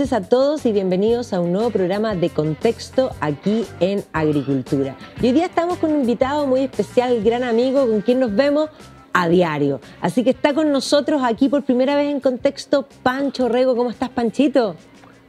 noches a todos y bienvenidos a un nuevo programa de Contexto aquí en Agricultura. Y hoy día estamos con un invitado muy especial, gran amigo con quien nos vemos a diario. Así que está con nosotros aquí por primera vez en Contexto Pancho Rego. ¿Cómo estás, Panchito?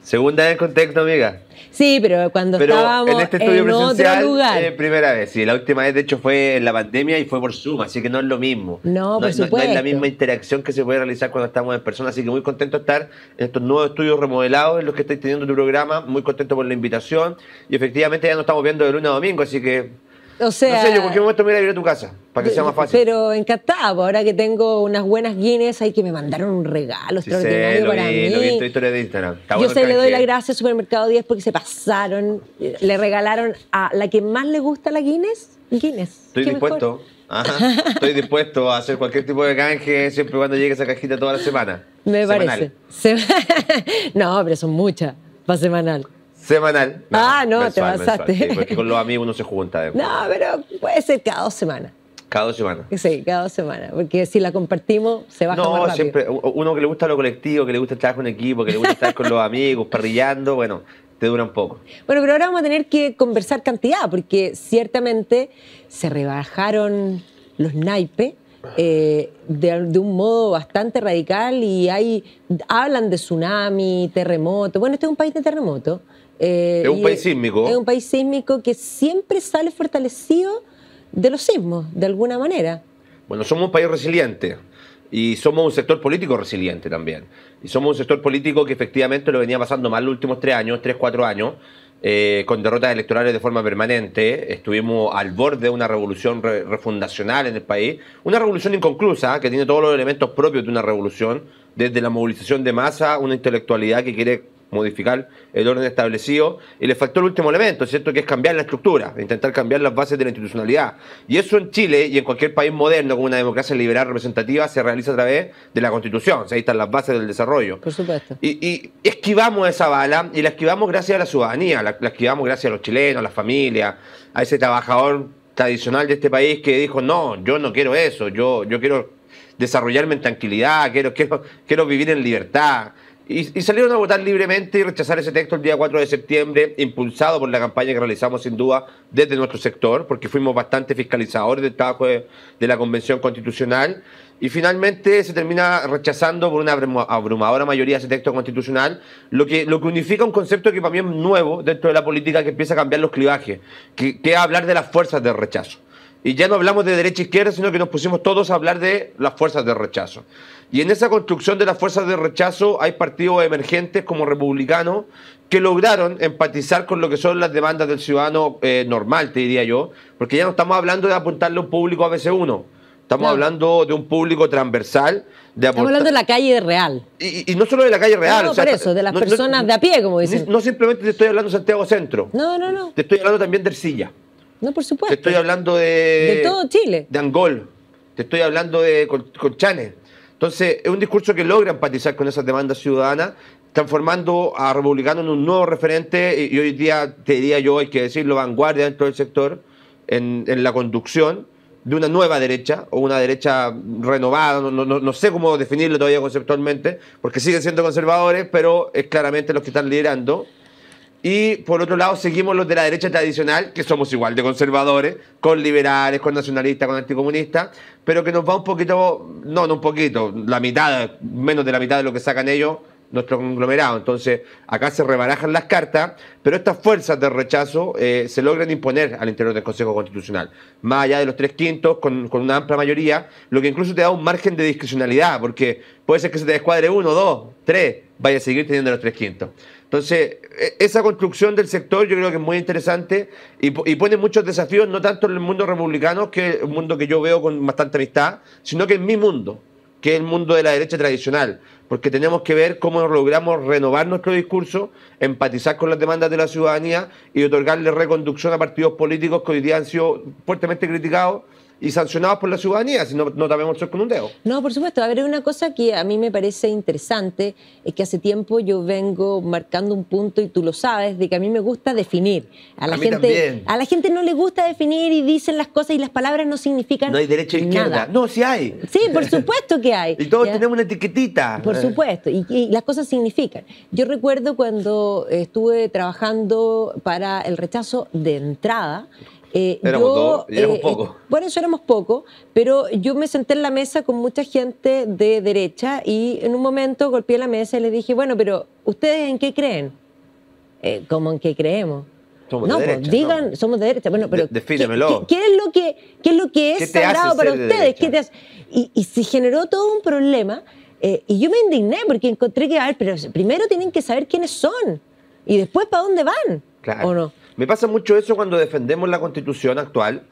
Segunda vez en Contexto, amiga. Sí, pero cuando estábamos en este estudio presencial, otro lugar. Primera vez. Sí, la última vez, de hecho, fue en la pandemia y fue por Zoom, así que no es lo mismo. No, por supuesto. No es la misma interacción que se puede realizar cuando estamos en persona, así que muy contento de estar en estos nuevos estudios remodelados en los que estáis teniendo tu programa, muy contento por la invitación y efectivamente ya nos estamos viendo de lunes a domingo, así que... O sea, no sé, yo en cualquier momento me voy a ir a tu casa, para que sea más fácil. Pero encantada, ahora que tengo unas buenas Guinness, hay que me mandaron un regalo extraordinario para mí. Lo vi en tu historia de Instagram. Yo le doy las gracias a Supermercado 10 porque se pasaron, le regalaron a la que más le gusta la Guinness. Estoy dispuesto. Ajá, estoy dispuesto a hacer cualquier tipo de canje siempre y cuando llegue esa cajita toda la semana. Me semanal. Parece. No, pero son muchas para semanal. Semanal. No, mensual, te pasaste. Sí, porque con los amigos uno se junta. No, pero puede ser cada 2 semanas. Cada 2 semanas. Sí, cada 2 semanas. Porque si la compartimos, se baja más rápido. No, siempre. Uno que le gusta lo colectivo, que le gusta estar con equipo, que le gusta estar con los amigos, parrillando, bueno, te dura un poco. Bueno, pero ahora vamos a tener que conversar cantidad, porque ciertamente se rebajaron los naipes de un modo bastante radical y hablan de tsunami, terremoto. Bueno, este es un país de terremoto. Es un país sísmico. Es un país sísmico que siempre sale fortalecido de los sismos, de alguna manera. Bueno, somos un país resiliente y somos un sector político resiliente también. Y somos un sector político que efectivamente lo venía pasando mal los últimos 3, 4 años, con derrotas electorales de forma permanente. Estuvimos al borde de una revolución refundacional en el país. Una revolución inconclusa, que tiene todos los elementos propios de una revolución, desde la movilización de masa, una intelectualidad que quiere modificar el orden establecido, y le faltó el último elemento, ¿cierto?, que es cambiar la estructura, intentar cambiar las bases de la institucionalidad. Y eso en Chile y en cualquier país moderno con una democracia liberal representativa se realiza a través de la Constitución. O sea, ahí están las bases del desarrollo. Por supuesto. Y esquivamos esa bala, y la esquivamos gracias a la ciudadanía, la esquivamos gracias a los chilenos, a las familias, a ese trabajador tradicional de este país que dijo, no, yo no quiero eso, yo quiero desarrollarme en tranquilidad, quiero vivir en libertad. Y salieron a votar libremente y rechazar ese texto el día 4 de septiembre, impulsado por la campaña que realizamos sin duda desde nuestro sector, porque fuimos bastante fiscalizadores del trabajo de la Convención Constitucional, y finalmente se termina rechazando por una abrumadora mayoría ese texto constitucional, lo que unifica un concepto que para mí es nuevo dentro de la política, que empieza a cambiar los clivajes, que es hablar de las fuerzas del rechazo. Y ya no hablamos de derecha e izquierda, sino que nos pusimos todos a hablar de las fuerzas de rechazo. Y en esa construcción de las fuerzas de rechazo hay partidos emergentes como republicanos que lograron empatizar con lo que son las demandas del ciudadano normal, te diría yo, porque ya no estamos hablando de apuntarle a un público ABC1, estamos hablando de un público transversal. Estamos hablando de la calle real. Y no solo de la calle real. No, o sea, por eso, de las personas de a pie, como dicen. No simplemente te estoy hablando de Santiago Centro. No. Te estoy hablando también de Ercilla. No, por supuesto. Te estoy hablando de todo Chile. De Angol. Te estoy hablando de Colchane. Entonces, es un discurso que logra empatizar con esas demandas ciudadanas, transformando a Republicano en un nuevo referente, y hoy día, te diría yo, hay que decirlo, vanguardia dentro del sector, en la conducción de una nueva derecha, o una derecha renovada, no sé cómo definirlo todavía conceptualmente, porque siguen siendo conservadores, pero es claramente los que están liderando. Y por otro lado seguimos los de la derecha tradicional, que somos igual de conservadores, con liberales, con nacionalistas, con anticomunistas, pero que nos va un poquito, no un poquito, la mitad, menos de la mitad de lo que sacan ellos, nuestro conglomerado. Entonces acá se rebarajan las cartas, pero estas fuerzas de rechazo se logran imponer al interior del Consejo Constitucional, más allá de los 3/5, con una amplia mayoría, lo que incluso te da un margen de discrecionalidad, porque puede ser que se te descuadre 1, 2, 3, vaya a seguir teniendo los 3/5. Entonces, esa construcción del sector yo creo que es muy interesante y pone muchos desafíos, no tanto en el mundo republicano, que es un mundo que yo veo con bastante amistad, sino que en mi mundo, que es el mundo de la derecha tradicional, porque tenemos que ver cómo logramos renovar nuestro discurso, empatizar con las demandas de la ciudadanía y otorgarle reconducción a partidos políticos que hoy día han sido fuertemente criticados y sancionados por la ciudadanía, si no tapemos el sol con un dedo. No, por supuesto. A ver, una cosa que a mí me parece interesante es que hace tiempo yo vengo marcando un punto, y tú lo sabes, de que a mí me gusta definir. A mí también. A la gente no le gusta definir y dicen las cosas y las palabras no significan No hay derecha e izquierda. nada. No, sí hay. Sí, por supuesto que hay. Y todos ¿ya? tenemos una etiquetita. Por supuesto, y las cosas significan. Yo recuerdo cuando estuve trabajando para el rechazo de entrada. Éramos dos, y éramos pocos. Por eso éramos pocos, pero yo me senté en la mesa con mucha gente de derecha y en un momento golpeé la mesa y les dije, bueno, pero ¿ustedes en qué creen? ¿Cómo en qué creemos? Somos No, de pues derecha, digan, no. somos de derecha. Bueno, pero Defínemelo. ¿qué es lo que ¿Qué es te hace sagrado para ser de ustedes? derecha? ¿Qué te hace? Y se generó todo un problema y yo me indigné porque encontré que, a ver, pero primero tienen que saber quiénes son y después para dónde van, Claro. ¿o no? Me pasa mucho eso cuando defendemos la Constitución actual,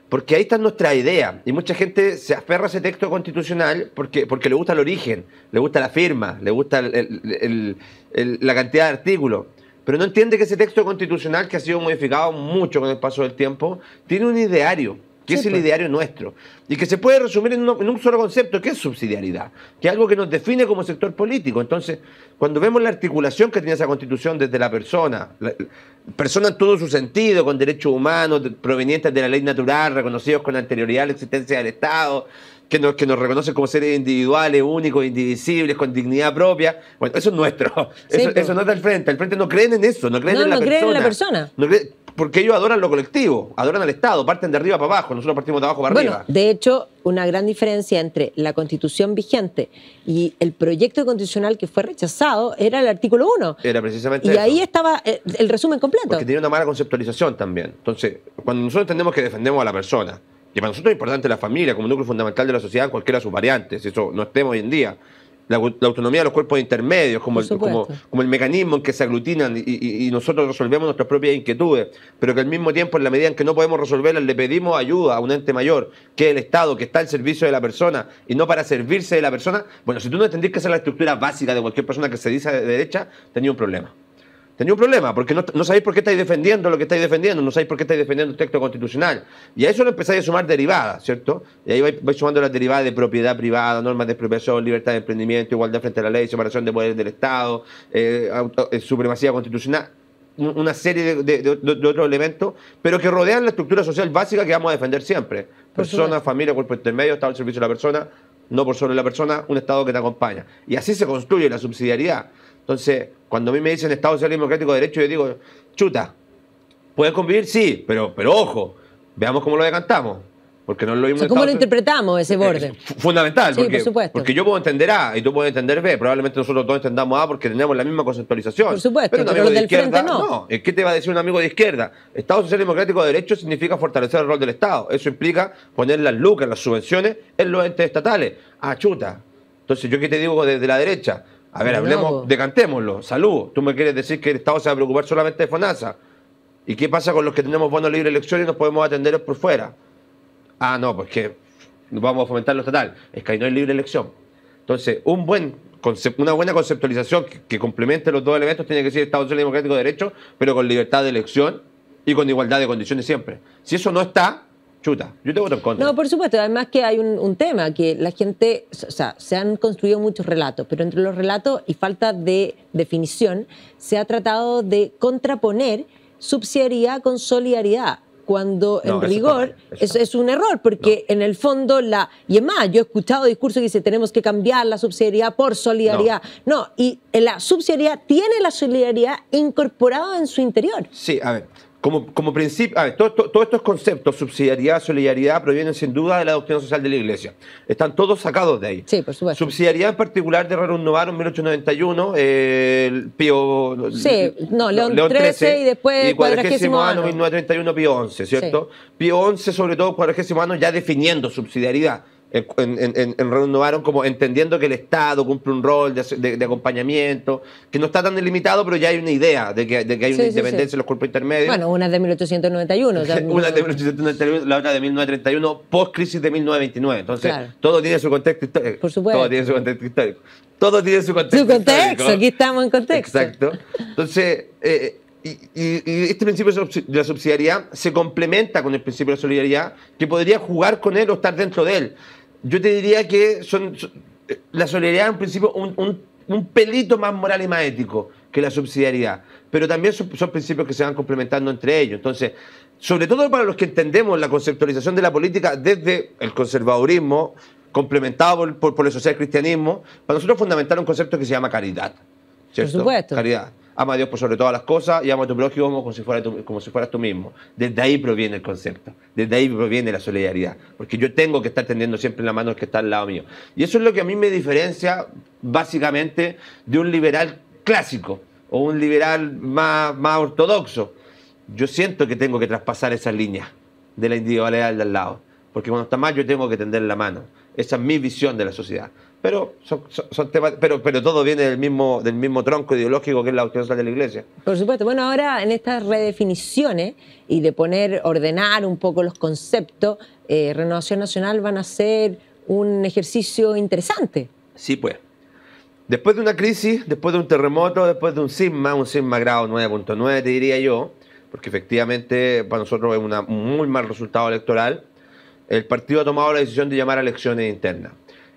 porque ahí está nuestra idea. Y mucha gente se aferra a ese texto constitucional porque le gusta el origen, le gusta la firma, le gusta la cantidad de artículos. Pero no entiende que ese texto constitucional, que ha sido modificado mucho con el paso del tiempo, tiene un ideario, que Sí, es el pues. ideario nuestro, y que se puede resumir en un solo concepto, que es subsidiariedad, que es algo que nos define como sector político. Entonces, cuando vemos la articulación que tiene esa Constitución desde la persona en todo su sentido, con derechos humanos provenientes de la ley natural, reconocidos con anterioridad a la existencia del Estado, que nos reconocen como seres individuales, únicos, indivisibles, con dignidad propia. Bueno, eso es nuestro. Sí, Eso, pues. eso no está al frente. Al frente no creen en eso, no creen No, en la no persona. creen en la persona. No creen- porque ellos adoran lo colectivo, adoran al Estado, parten de arriba para abajo, nosotros partimos de abajo para Bueno, arriba. de hecho, una gran diferencia entre la Constitución vigente y el proyecto constitucional que fue rechazado era el artículo 1. Era precisamente Y eso. ahí estaba el resumen completo. Porque tiene una mala conceptualización también. Entonces, cuando nosotros entendemos que defendemos a la persona, y para nosotros es importante la familia como núcleo fundamental de la sociedad, cualquiera de sus variantes, eso no estemos hoy en día. La autonomía de los cuerpos intermedios, como Por supuesto. como el mecanismo en que se aglutinan y nosotros resolvemos nuestras propias inquietudes, pero que al mismo tiempo, en la medida en que no podemos resolverlas, le pedimos ayuda a un ente mayor, que es el Estado, que está al servicio de la persona y no para servirse de la persona. Bueno, si tú no entendís que esa es la estructura básica de cualquier persona que se dice de derecha, tenía un problema. Tenía un problema, porque no sabéis por qué estáis defendiendo lo que estáis defendiendo, no sabéis por qué estáis defendiendo el texto constitucional. Y a eso le empezáis a sumar derivadas, ¿cierto? Y ahí vais sumando las derivadas de propiedad privada, normas de expropiación, libertad de emprendimiento, igualdad frente a la ley, separación de poderes del Estado, supremacía constitucional, una serie de otros elementos, pero que rodean la estructura social básica que vamos a defender siempre. Por Persona, supuesto. familia, cuerpo intermedio, Estado al servicio de la persona, no por sobre la persona, un Estado que te acompaña. Y así se construye la subsidiariedad. Entonces, cuando a mí me dicen Estado Social y Democrático de Derecho, yo digo, chuta, ¿pueden convivir? Sí, pero ojo, veamos cómo lo decantamos. Porque no es lo O mismo. sea, ¿cómo lo Estado- interpretamos ese borde? Fundamental, Sí, por supuesto. porque yo puedo entender A y tú puedes entender B. Probablemente nosotros todos entendamos A porque tenemos la misma conceptualización. Por supuesto, un pero amigo los de del izquierda, frente no. ¿Qué te va a decir un amigo de izquierda? Estado Social y Democrático de Derecho significa fortalecer el rol del Estado. Eso implica poner las lucas, las subvenciones en los entes estatales. Ah, chuta. Entonces, ¿yo qué te digo desde la derecha? A ver, No, hablemos, po. decantémoslo. Salud. Tú me quieres decir que el Estado se va a preocupar solamente de FONASA. ¿Y qué pasa con los que tenemos bonos libre elección y nos podemos atender por fuera? Ah, no, pues que vamos a fomentar lo estatal. Es que ahí no hay libre elección. Entonces, una buena conceptualización que complemente los dos elementos tiene que ser Estado Social y Democrático de Derecho, pero con libertad de elección y con igualdad de condiciones siempre. Si eso no está, chuta, yo te voto en contra. No, por supuesto. Además que hay un tema, que la gente, o sea, se han construido muchos relatos, pero entre los relatos y falta de definición, se ha tratado de contraponer subsidiariedad con solidaridad, cuando No, en eso está rigor mal, eso eso es un error, porque en el fondo, y es más, yo he escuchado discursos que dicen tenemos que cambiar la subsidiariedad por solidaridad. No, y la subsidiariedad tiene la solidaridad incorporada en su interior. Sí, a ver, como principio, a ver, todos estos conceptos, subsidiariedad, solidaridad, provienen sin duda de la doctrina social de la Iglesia. Están todos sacados de ahí. Sí, por supuesto. Subsidiariedad en particular de Rerum Novarum 1891, el Pío... Sí, no, León XIII y después y Cuadragésimo Ano Ano. 1931, Pío XI, ¿cierto? Pío XI, sobre todo Cuadragésimo Ano, ya definiendo subsidiariedad. En Rerum Novarum, como entendiendo que el Estado cumple un rol de acompañamiento, que no está tan delimitado, pero ya hay una idea de que hay una Sí, sí, independencia sí. en los cuerpos intermedios. Bueno, una es de 1891. O sea, Una de 1891, la otra de 1931, post-crisis de 1929. Entonces, Claro. todo tiene su contexto histórico. Por supuesto. Todo tiene su contexto histórico. Todo tiene su contexto su contexto, histórico. aquí estamos en contexto. Exacto. Entonces, y este principio de la subsidiariedad se complementa con el principio de la solidaridad, que podría jugar con él o estar dentro de él. Yo te diría que la solidaridad es un principio un pelito más moral y más ético que la subsidiariedad, pero también son principios que se van complementando entre ellos. Entonces, sobre todo para los que entendemos la conceptualización de la política desde el conservadurismo, complementado por el social-cristianismo, para nosotros es fundamental un concepto que se llama caridad, ¿cierto? Por supuesto. Caridad. Ama a Dios por sobre todas las cosas y ama a tu prójimo como si fueras tú mismo. Desde ahí proviene el concepto, desde ahí proviene la solidaridad, porque yo tengo que estar tendiendo siempre la mano al que está al lado mío. Y eso es lo que a mí me diferencia básicamente de un liberal clásico o un liberal más ortodoxo. Yo siento que tengo que traspasar esa línea de la individualidad del lado, porque cuando está mal yo tengo que tender la mano. Esa es mi visión de la sociedad. Pero son temas, pero todo viene del mismo tronco ideológico que es la doctrina social de la Iglesia. Por supuesto. Bueno, ahora en estas redefiniciones y de ordenar un poco los conceptos, Renovación Nacional van a ser un ejercicio interesante. Sí, pues. Después de una crisis, después de un terremoto, después de un sisma grado 9.9, te diría yo, porque efectivamente para nosotros es un muy mal resultado electoral, el partido ha tomado la decisión de llamar a elecciones internas.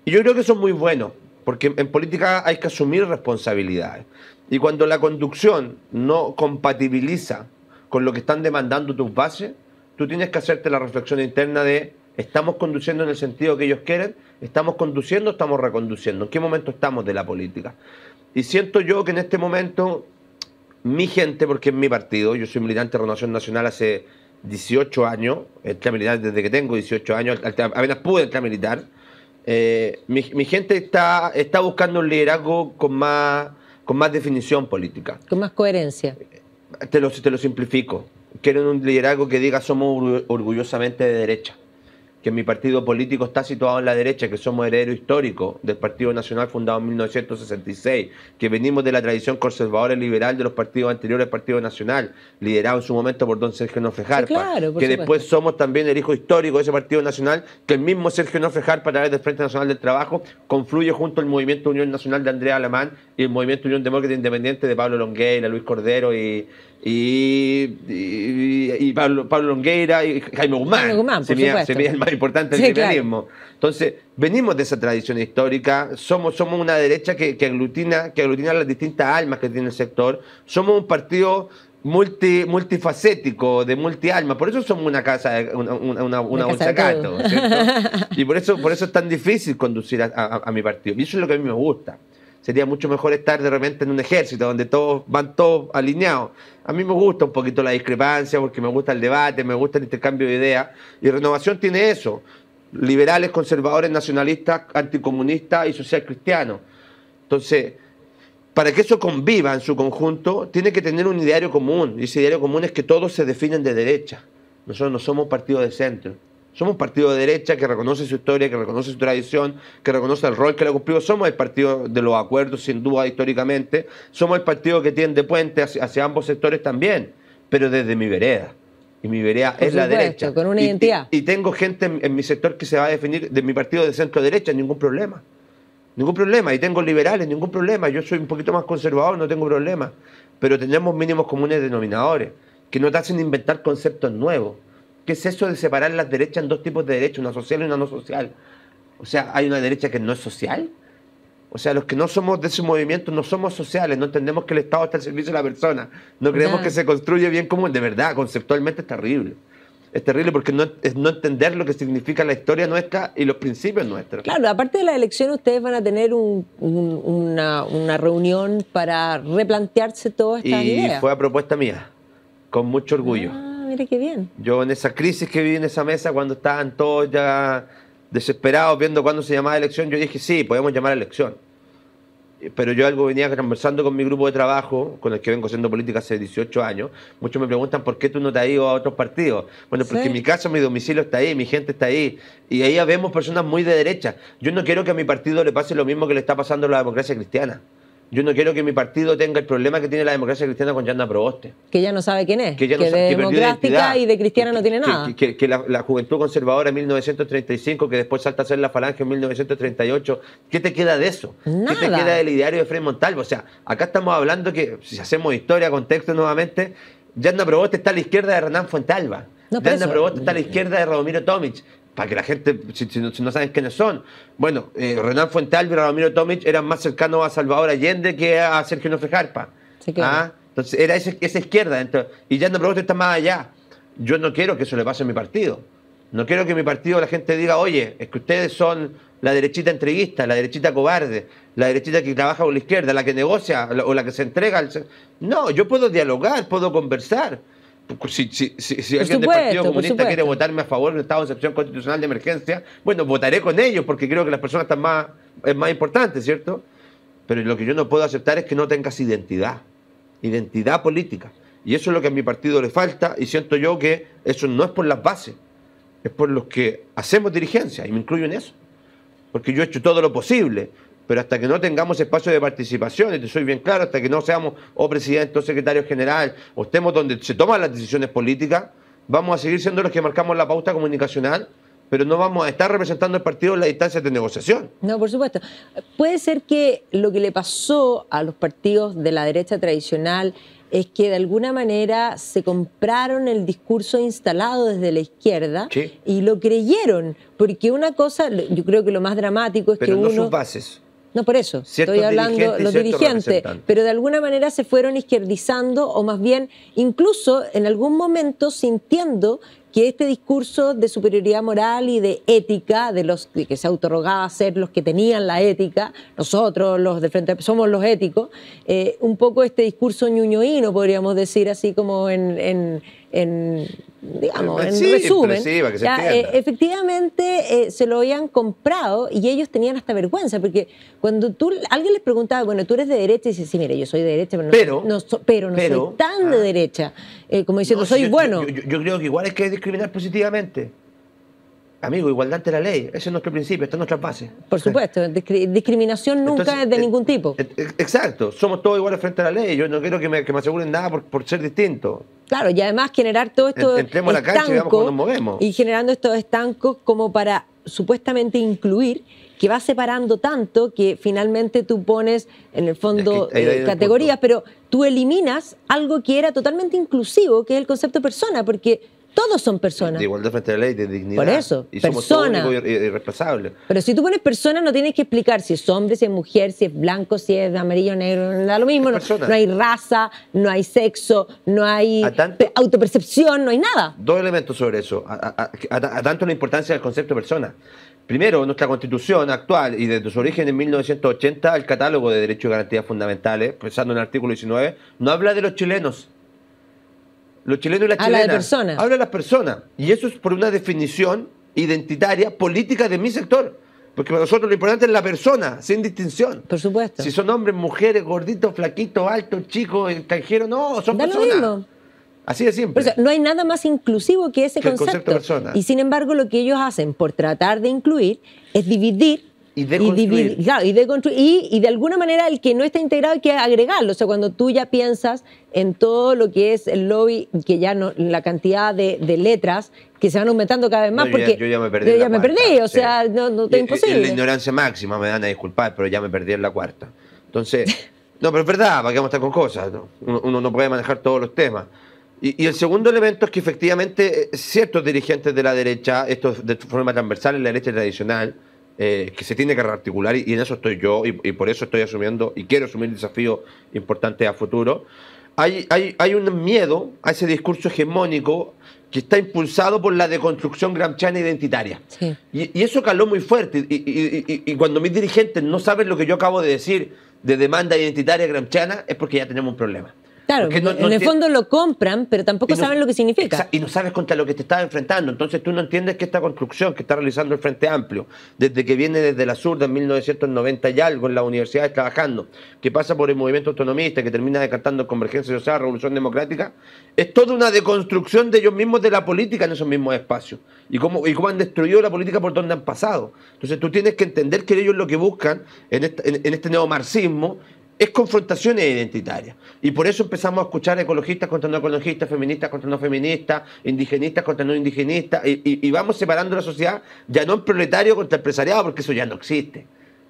Y yo creo que eso es muy bueno, porque en política hay que asumir responsabilidades. Y cuando la conducción no compatibiliza con lo que están demandando tus bases, tú tienes que hacerte la reflexión interna de ¿estamos conduciendo en el sentido que ellos quieren? ¿Estamos conduciendo o estamos reconduciendo? ¿En qué momento estamos de la política? Y siento yo que en este momento mi gente, porque es mi partido, yo soy militante de Renovación Nacional hace 18 años, entré a militar desde que tengo 18 años, apenas pude entrar a militar. Mi gente está buscando un liderazgo con más definición política. Con más coherencia. Te lo simplifico. Quieren un liderazgo que diga somos orgullosamente de derecha, que mi partido político está situado en la derecha, que somos heredero histórico del Partido Nacional fundado en 1966, que venimos de la tradición conservadora y liberal de los partidos anteriores al Partido Nacional, liderado en su momento por don Sergio Nofre Jarpa, sí, claro, que supuesto. Después somos también el hijo histórico de ese Partido Nacional, que el mismo Sergio Nofre Jarpa, a través del Frente Nacional del Trabajo, confluye junto al Movimiento Unión Nacional de Andrea Alamán y el Movimiento Unión Demócrata Independiente de Pablo Longueira, Luis Cordero y Pablo Longueira y Jaime Guzmán, se veía el más importante del liberalismo. Claro. Entonces, venimos de esa tradición histórica, somos una derecha que aglutina las distintas almas que tiene el sector, somos un partido multifacético, de multialma, por eso somos una casa, una bolsacato, ¿cierto? Y por eso es tan difícil conducir a mi partido, y eso es lo que a mí me gusta. Sería mucho mejor estar de repente en un ejército donde van todos alineados. A mí me gusta un poquito la discrepancia porque me gusta el debate, me gusta el intercambio de ideas. Y Renovación tiene eso. Liberales, conservadores, nacionalistas, anticomunistas y social cristianos. Entonces, para que eso conviva en su conjunto, tiene que tener un ideario común. Y ese ideario común es que todos se definen de derecha. Nosotros no somos partido de centro. Somos un partido de derecha que reconoce su historia, que reconoce su tradición, que reconoce el rol que le ha cumplido. Somos el partido de los acuerdos, sin duda, históricamente. Somos el partido que tiende puente hacia ambos sectores también, pero desde mi vereda. Y mi vereda es la derecha. Con una identidad. Y tengo gente en mi sector que se va a definir de mi partido de centro-derecha, ningún problema. Ningún problema. Y tengo liberales, ningún problema. Yo soy un poquito más conservador, no tengo problema. Pero tenemos mínimos comunes denominadores que no te hacen inventar conceptos nuevos. ¿Qué es eso de separar las derechas en dos tipos de derechas, una social y una no social? O sea, ¿hay una derecha que no es social? O sea, los que no somos de ese movimiento no somos sociales, no entendemos que el Estado está al servicio de la persona, no creemos que se construye bien común. De verdad, conceptualmente es terrible. Es terrible porque es no entender lo que significa la historia nuestra y los principios nuestros. Claro, aparte de la elección, ustedes van a tener una reunión para replantearse todas estas ideas. Y fue a propuesta mía, con mucho orgullo. Mire qué bien. Yo en esa crisis que viví en esa mesa, cuando estaban todos ya desesperados viendo cuándo se llamaba elección, yo dije, sí, podemos llamar a elección. Pero yo algo venía conversando con mi grupo de trabajo, con el que vengo haciendo política hace 18 años. Muchos me preguntan por qué tú no te has ido a otros partidos. Bueno, porque mi casa, mi domicilio está ahí, mi gente está ahí. Y ahí vemos personas muy de derecha. Yo no quiero que a mi partido le pase lo mismo que le está pasando a la democracia cristiana. Yo no quiero que mi partido tenga el problema que tiene la democracia cristiana con Yasna Proboste. Que ya no sabe quién es. Que, ya no que sabe, de que perdió democrática identidad, y de cristiana no tiene nada. Que la juventud conservadora en 1935, que después salta a ser la Falange en 1938, ¿qué te queda de eso? Nada. ¿Qué te queda del ideario de Frei Montalva? O sea, acá estamos hablando que, si hacemos historia, contexto nuevamente, Yasna Proboste está a la izquierda de Hernán Fuentealba. Yasna Proboste está a la izquierda de Radomiro Tomic. Para que la gente, si no saben quiénes son. Bueno, Hernán Fuentealba y Radomiro Tomic eran más cercanos a Salvador Allende que a Sergio Nofre Jarpa. Sí, claro. Entonces era esa izquierda. Y Yasna Proboste está más allá. Yo no quiero que eso le pase a mi partido. No quiero que mi partido la gente diga, oye, es que ustedes son la derechita entreguista, la derechita cobarde, la derechita que trabaja con la izquierda, la que negocia o la que se entrega. No, yo puedo dialogar, puedo conversar. Si alguien del Partido Comunista quiere votarme a favor de un estado de excepción constitucional de emergencia, bueno, votaré con ellos porque creo que las personas están es más importante, ¿cierto? Pero lo que yo no puedo aceptar es que no tengas identidad política. Y eso es lo que a mi partido le falta, y siento yo que eso no es por las bases, es por los que hacemos dirigencia, y me incluyo en eso. Porque yo he hecho todo lo posible, pero hasta que no tengamos espacio de participación, y te soy bien claro, hasta que no seamos o presidente o secretario general, o estemos donde se toman las decisiones políticas, vamos a seguir siendo los que marcamos la pauta comunicacional, pero no vamos a estar representando al partido en las instancias de negociación. No, por supuesto. Puede ser que lo que le pasó a los partidos de la derecha tradicional es que de alguna manera se compraron el discurso instalado desde la izquierda, sí, y lo creyeron, porque una cosa, yo creo que lo más dramático es pero que no uno... sus bases. No, por eso, estoy hablando los dirigentes, pero de alguna manera se fueron izquierdizando, o más bien incluso en algún momento sintiendo que este discurso de superioridad moral y de ética, de los que se autorrogaba ser los que tenían la ética, nosotros los de frente somos los éticos, un poco este discurso ñuñoíno, podríamos decir así como digamos, en resumen, efectivamente se lo habían comprado y ellos tenían hasta vergüenza, porque cuando alguien les preguntaba, bueno, tú eres de derecha, y dice, sí, mire, yo soy de derecha, pero no soy tan de derecha, como diciendo, soy bueno. Yo creo que igual hay que discriminar positivamente. Amigo, igualdad ante la ley, ese es nuestro principio, está en nuestras bases. Por supuesto, discriminación nunca es de ningún tipo. Exacto, somos todos iguales frente a la ley, yo no quiero que me aseguren nada por ser distinto. Claro, y además generar todo esto entremos a la cancha y veamos cómo nos movemos. Y generando estos estancos como para supuestamente incluir, que va separando tanto que finalmente tú pones en el fondo categorías, pero tú eliminas algo que era totalmente inclusivo, que es el concepto persona, porque todos son personas. De igualdad frente a la ley, de dignidad. Por eso, y somos todos únicos y irreemplazables. Pero si tú pones persona, no tienes que explicar si es hombre, si es mujer, si es blanco, si es amarillo, negro, no da lo mismo. No hay raza, no hay sexo, no hay autopercepción, no hay nada. Dos elementos sobre eso. A tanto la importancia del concepto de persona. Primero, nuestra Constitución actual y desde su origen en 1980, el catálogo de derechos y garantías fundamentales, pensando en el artículo 19, no habla de los chilenos. Los chilenos y las chilenas. Habla de personas. Habla de las personas. Y eso es por una definición identitaria, política de mi sector. Porque para nosotros lo importante es la persona, sin distinción. Por supuesto. Si son hombres, mujeres, gorditos, flaquitos, altos, chicos, extranjeros, no, son da personas. Lo mismo. Así de simple. Pero, no hay nada más inclusivo que ese concepto. El concepto de persona. Y sin embargo, lo que ellos hacen por tratar de incluir es dividir. Y deconstruir. Y de alguna manera el que no está integrado hay que agregarlo. O sea, cuando tú ya piensas en todo lo que es el lobby, que ya no, la cantidad de letras que se van aumentando cada vez más, porque yo ya me perdí. O sea, no es imposible. Es la ignorancia máxima, me dan a disculpar, pero ya me perdí en la cuarta. Entonces, no, pero es verdad, ¿para qué vamos a estar con cosas? ¿No? Uno no puede manejar todos los temas. Y el segundo elemento es que efectivamente ciertos dirigentes de la derecha, esto de forma transversal en la derecha tradicional, que se tiene que rearticular, y en eso estoy yo, y por eso estoy asumiendo y quiero asumir desafíos importantes a futuro. Hay un miedo a ese discurso hegemónico que está impulsado por la deconstrucción gramsciana identitaria. Sí. Y eso caló muy fuerte. Y cuando mis dirigentes no saben lo que yo acabo de decir de demanda identitaria gramsciana, es porque ya tenemos un problema. Claro, en el fondo lo compran, pero tampoco saben lo que significa. Y no sabes contra lo que te estás enfrentando. Entonces tú no entiendes que esta construcción que está realizando el Frente Amplio, desde que viene desde la Surda en 1990 y algo en las universidades trabajando, que pasa por el movimiento autonomista, que termina decantando Convergencia Social, Revolución Democrática, es toda una deconstrucción de ellos mismos de la política en esos mismos espacios. Y cómo han destruido la política por donde han pasado. Entonces tú tienes que entender que ellos lo que buscan en este neomarxismo es confrontaciones identitarias. Y por eso empezamos a escuchar ecologistas contra no ecologistas, feministas contra no feministas, indigenistas contra no indigenistas, y vamos separando la sociedad, ya no en proletario contra empresariado, porque eso ya no existe.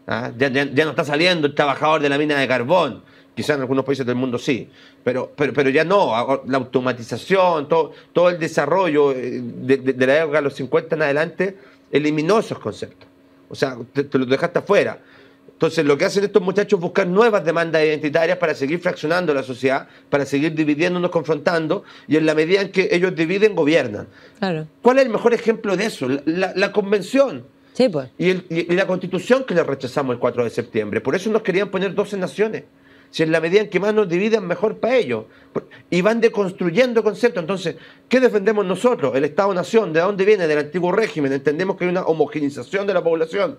¿Ah? Ya no está saliendo el trabajador de la mina de carbón. Quizás en algunos países del mundo sí, pero ya no. La automatización, todo el desarrollo de la época de los 50 en adelante eliminó esos conceptos. O sea, te los dejaste afuera. Entonces, lo que hacen estos muchachos es buscar nuevas demandas identitarias para seguir fraccionando la sociedad, para seguir dividiéndonos, confrontando, y en la medida en que ellos dividen, gobiernan. Claro. ¿Cuál es el mejor ejemplo de eso? La convención. Sí, pues. Y la constitución que le rechazamos el 4 de septiembre. Por eso nos querían poner 12 naciones. Si en la medida en que más nos dividen, mejor para ellos. Y van deconstruyendo conceptos. Entonces, ¿qué defendemos nosotros? El Estado-Nación, ¿de dónde viene? Del antiguo régimen. Entendemos que hay una homogenización de la población,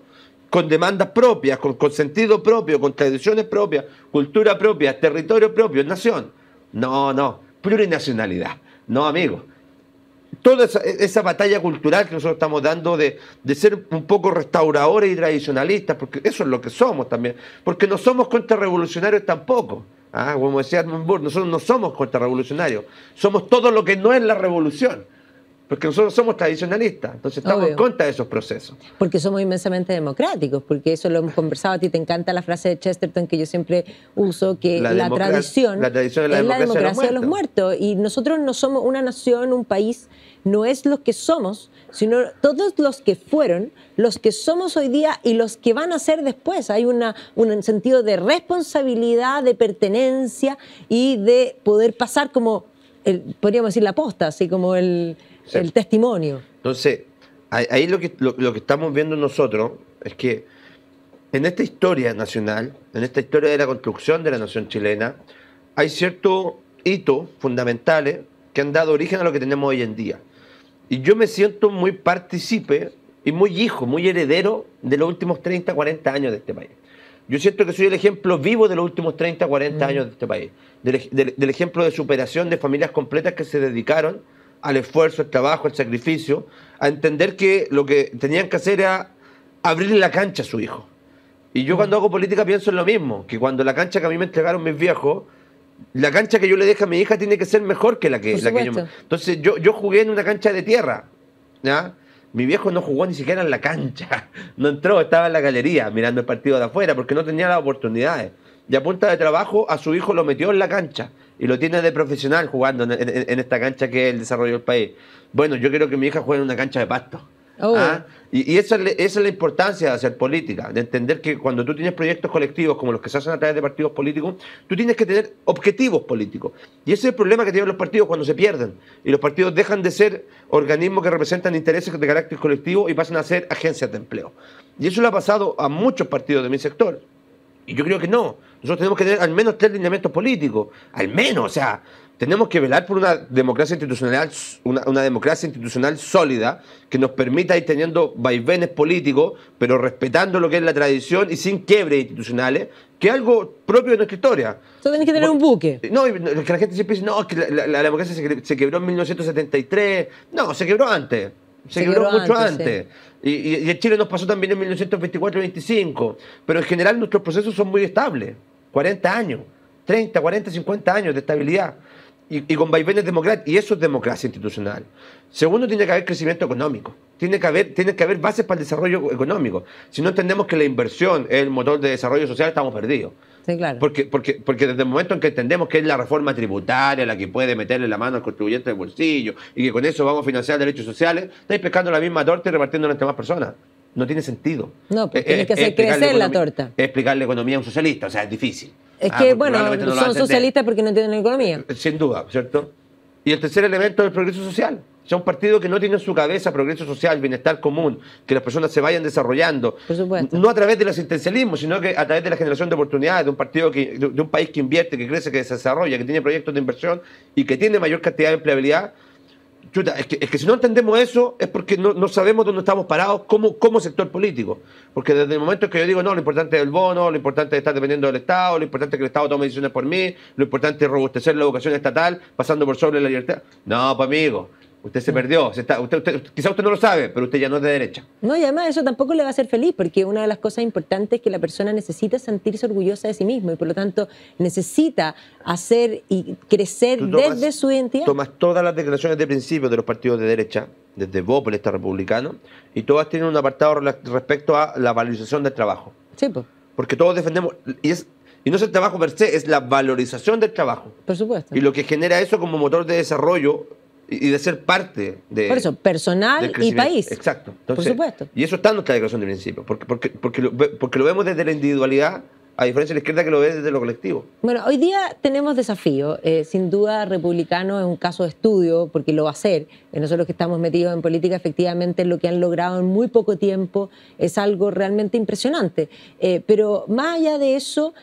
con demandas propias, con sentido propio, con tradiciones propias, cultura propia, territorio propio, nación. No, plurinacionalidad. No, amigo. Toda esa batalla cultural que nosotros estamos dando de ser un poco restauradores y tradicionalistas, porque eso es lo que somos también, porque no somos contrarrevolucionarios tampoco. Como decía Edmund Burke, nosotros no somos contrarrevolucionarios, somos todo lo que no es la revolución, porque nosotros somos tradicionalistas, entonces estamos en contra de esos procesos. Porque somos inmensamente democráticos, porque eso lo hemos conversado. A ti te encanta la frase de Chesterton que yo siempre uso, que la tradición es la democracia de los muertos. Y nosotros no somos una nación, un país, no es lo que somos, sino todos los que fueron, los que somos hoy día y los que van a ser después. Hay un sentido de responsabilidad, de pertenencia y de poder pasar como, podríamos decir, la posta, así como el testimonio. Entonces, ahí lo que estamos viendo nosotros es que en esta historia nacional, en esta historia de la construcción de la nación chilena, hay ciertos hitos fundamentales que han dado origen a lo que tenemos hoy en día. Y yo me siento muy partícipe y muy hijo, muy heredero de los últimos 30, 40 años de este país. Yo siento que soy el ejemplo vivo de los últimos 30, 40 años de este país. Del ejemplo de superación de familias completas que se dedicaron al esfuerzo, al trabajo, al sacrificio, a entender que lo que tenían que hacer era abrirle la cancha a su hijo. Y yo cuando hago política pienso en lo mismo, que cuando la cancha que a mí me entregaron mis viejos, la cancha que yo le dejo a mi hija tiene que ser mejor que la que yo... Entonces yo jugué en una cancha de tierra, ¿ya? Mi viejo no jugó ni siquiera en la cancha, no entró, estaba en la galería mirando el partido de afuera porque no tenía las oportunidades. Y a punta de trabajo a su hijo lo metió en la cancha y lo tiene de profesional jugando en esta cancha que es el desarrollo del país. Bueno, yo quiero que mi hija juegue en una cancha de pasto. Y esa es la importancia de hacer política, de entender que cuando tú tienes proyectos colectivos como los que se hacen a través de partidos políticos, tú tienes que tener objetivos políticos. Y ese es el problema que tienen los partidos cuando se pierden. Y los partidos dejan de ser organismos que representan intereses de carácter colectivo y pasan a ser agencias de empleo. Y eso le ha pasado a muchos partidos de mi sector. Y yo creo que no. Nosotros tenemos que tener al menos 3 lineamientos políticos. Al menos, o sea, tenemos que velar por una democracia institucional sólida que nos permita ir teniendo vaivenes políticos, pero respetando lo que es la tradición y sin quiebres institucionales, que es algo propio de nuestra historia. Tú tenés que tener un buque. No, que la gente siempre dice, no, es que la democracia se quebró en 1973. No, se quebró antes. Se quebró mucho antes. Sí. Y en Chile nos pasó también en 1924-25. Pero en general nuestros procesos son muy estables. 40 años, 30, 40, 50 años de estabilidad. Y con vaivenes democráticos. Y eso es democracia institucional. Segundo, tiene que haber crecimiento económico. Tiene que haber bases para el desarrollo económico. Si no entendemos que la inversión es el motor de desarrollo social, estamos perdidos. Sí, claro. Porque desde el momento en que entendemos que es la reforma tributaria la que puede meterle la mano al contribuyente del bolsillo y que con eso vamos a financiar derechos sociales, estáis pescando la misma torta y repartiéndola entre más personas. No tiene sentido. No, porque tiene que hacer crecer la torta. Es explicarle economía a un socialista, o sea, es difícil. Es que, bueno, son socialistas porque no entienden economía. Sin duda, ¿cierto? Y el tercer elemento es el progreso social. O sea, un partido que no tiene en su cabeza progreso social, bienestar común, que las personas se vayan desarrollando. Por supuesto. No a través del asistencialismo, sino que a través de la generación de oportunidades, de un partido de un país que invierte, que crece, que se desarrolla, que tiene proyectos de inversión y que tiene mayor cantidad de empleabilidad. Chuta, es que si no entendemos eso es porque no sabemos dónde estamos parados como sector político. Porque desde el momento en que yo digo, no, lo importante es el bono, lo importante es estar dependiendo del Estado, lo importante es que el Estado tome decisiones por mí, lo importante es robustecer la educación estatal, pasando por sobre la libertad. No, pues amigo, Usted se perdió. Quizá usted no lo sabe, pero usted ya no es de derecha. No, y además eso tampoco le va a hacer feliz, porque una de las cosas importantes es que la persona necesita sentirse orgullosa de sí mismo y por lo tanto necesita hacer y crecer desde su identidad. Tomas todas las declaraciones de principio de los partidos de derecha, desde Bópoli hasta Republicano, y todas tienen un apartado respecto a la valorización del trabajo. Sí, pues. Porque todos defendemos, y no es el trabajo per se, es la valorización del trabajo. Por supuesto. Y lo que genera eso como motor de desarrollo y de ser parte de... Por eso, personal y país. Exacto. Entonces, por supuesto. Y eso está en nuestra declaración de principio, porque lo vemos desde la individualidad, a diferencia de la izquierda que lo ve desde lo colectivo. Bueno, hoy día tenemos desafíos. Sin duda, Republicano es un caso de estudio, porque lo va a hacer. Nosotros que estamos metidos en política, efectivamente, lo que han logrado en muy poco tiempo es algo realmente impresionante. Pero más allá de eso,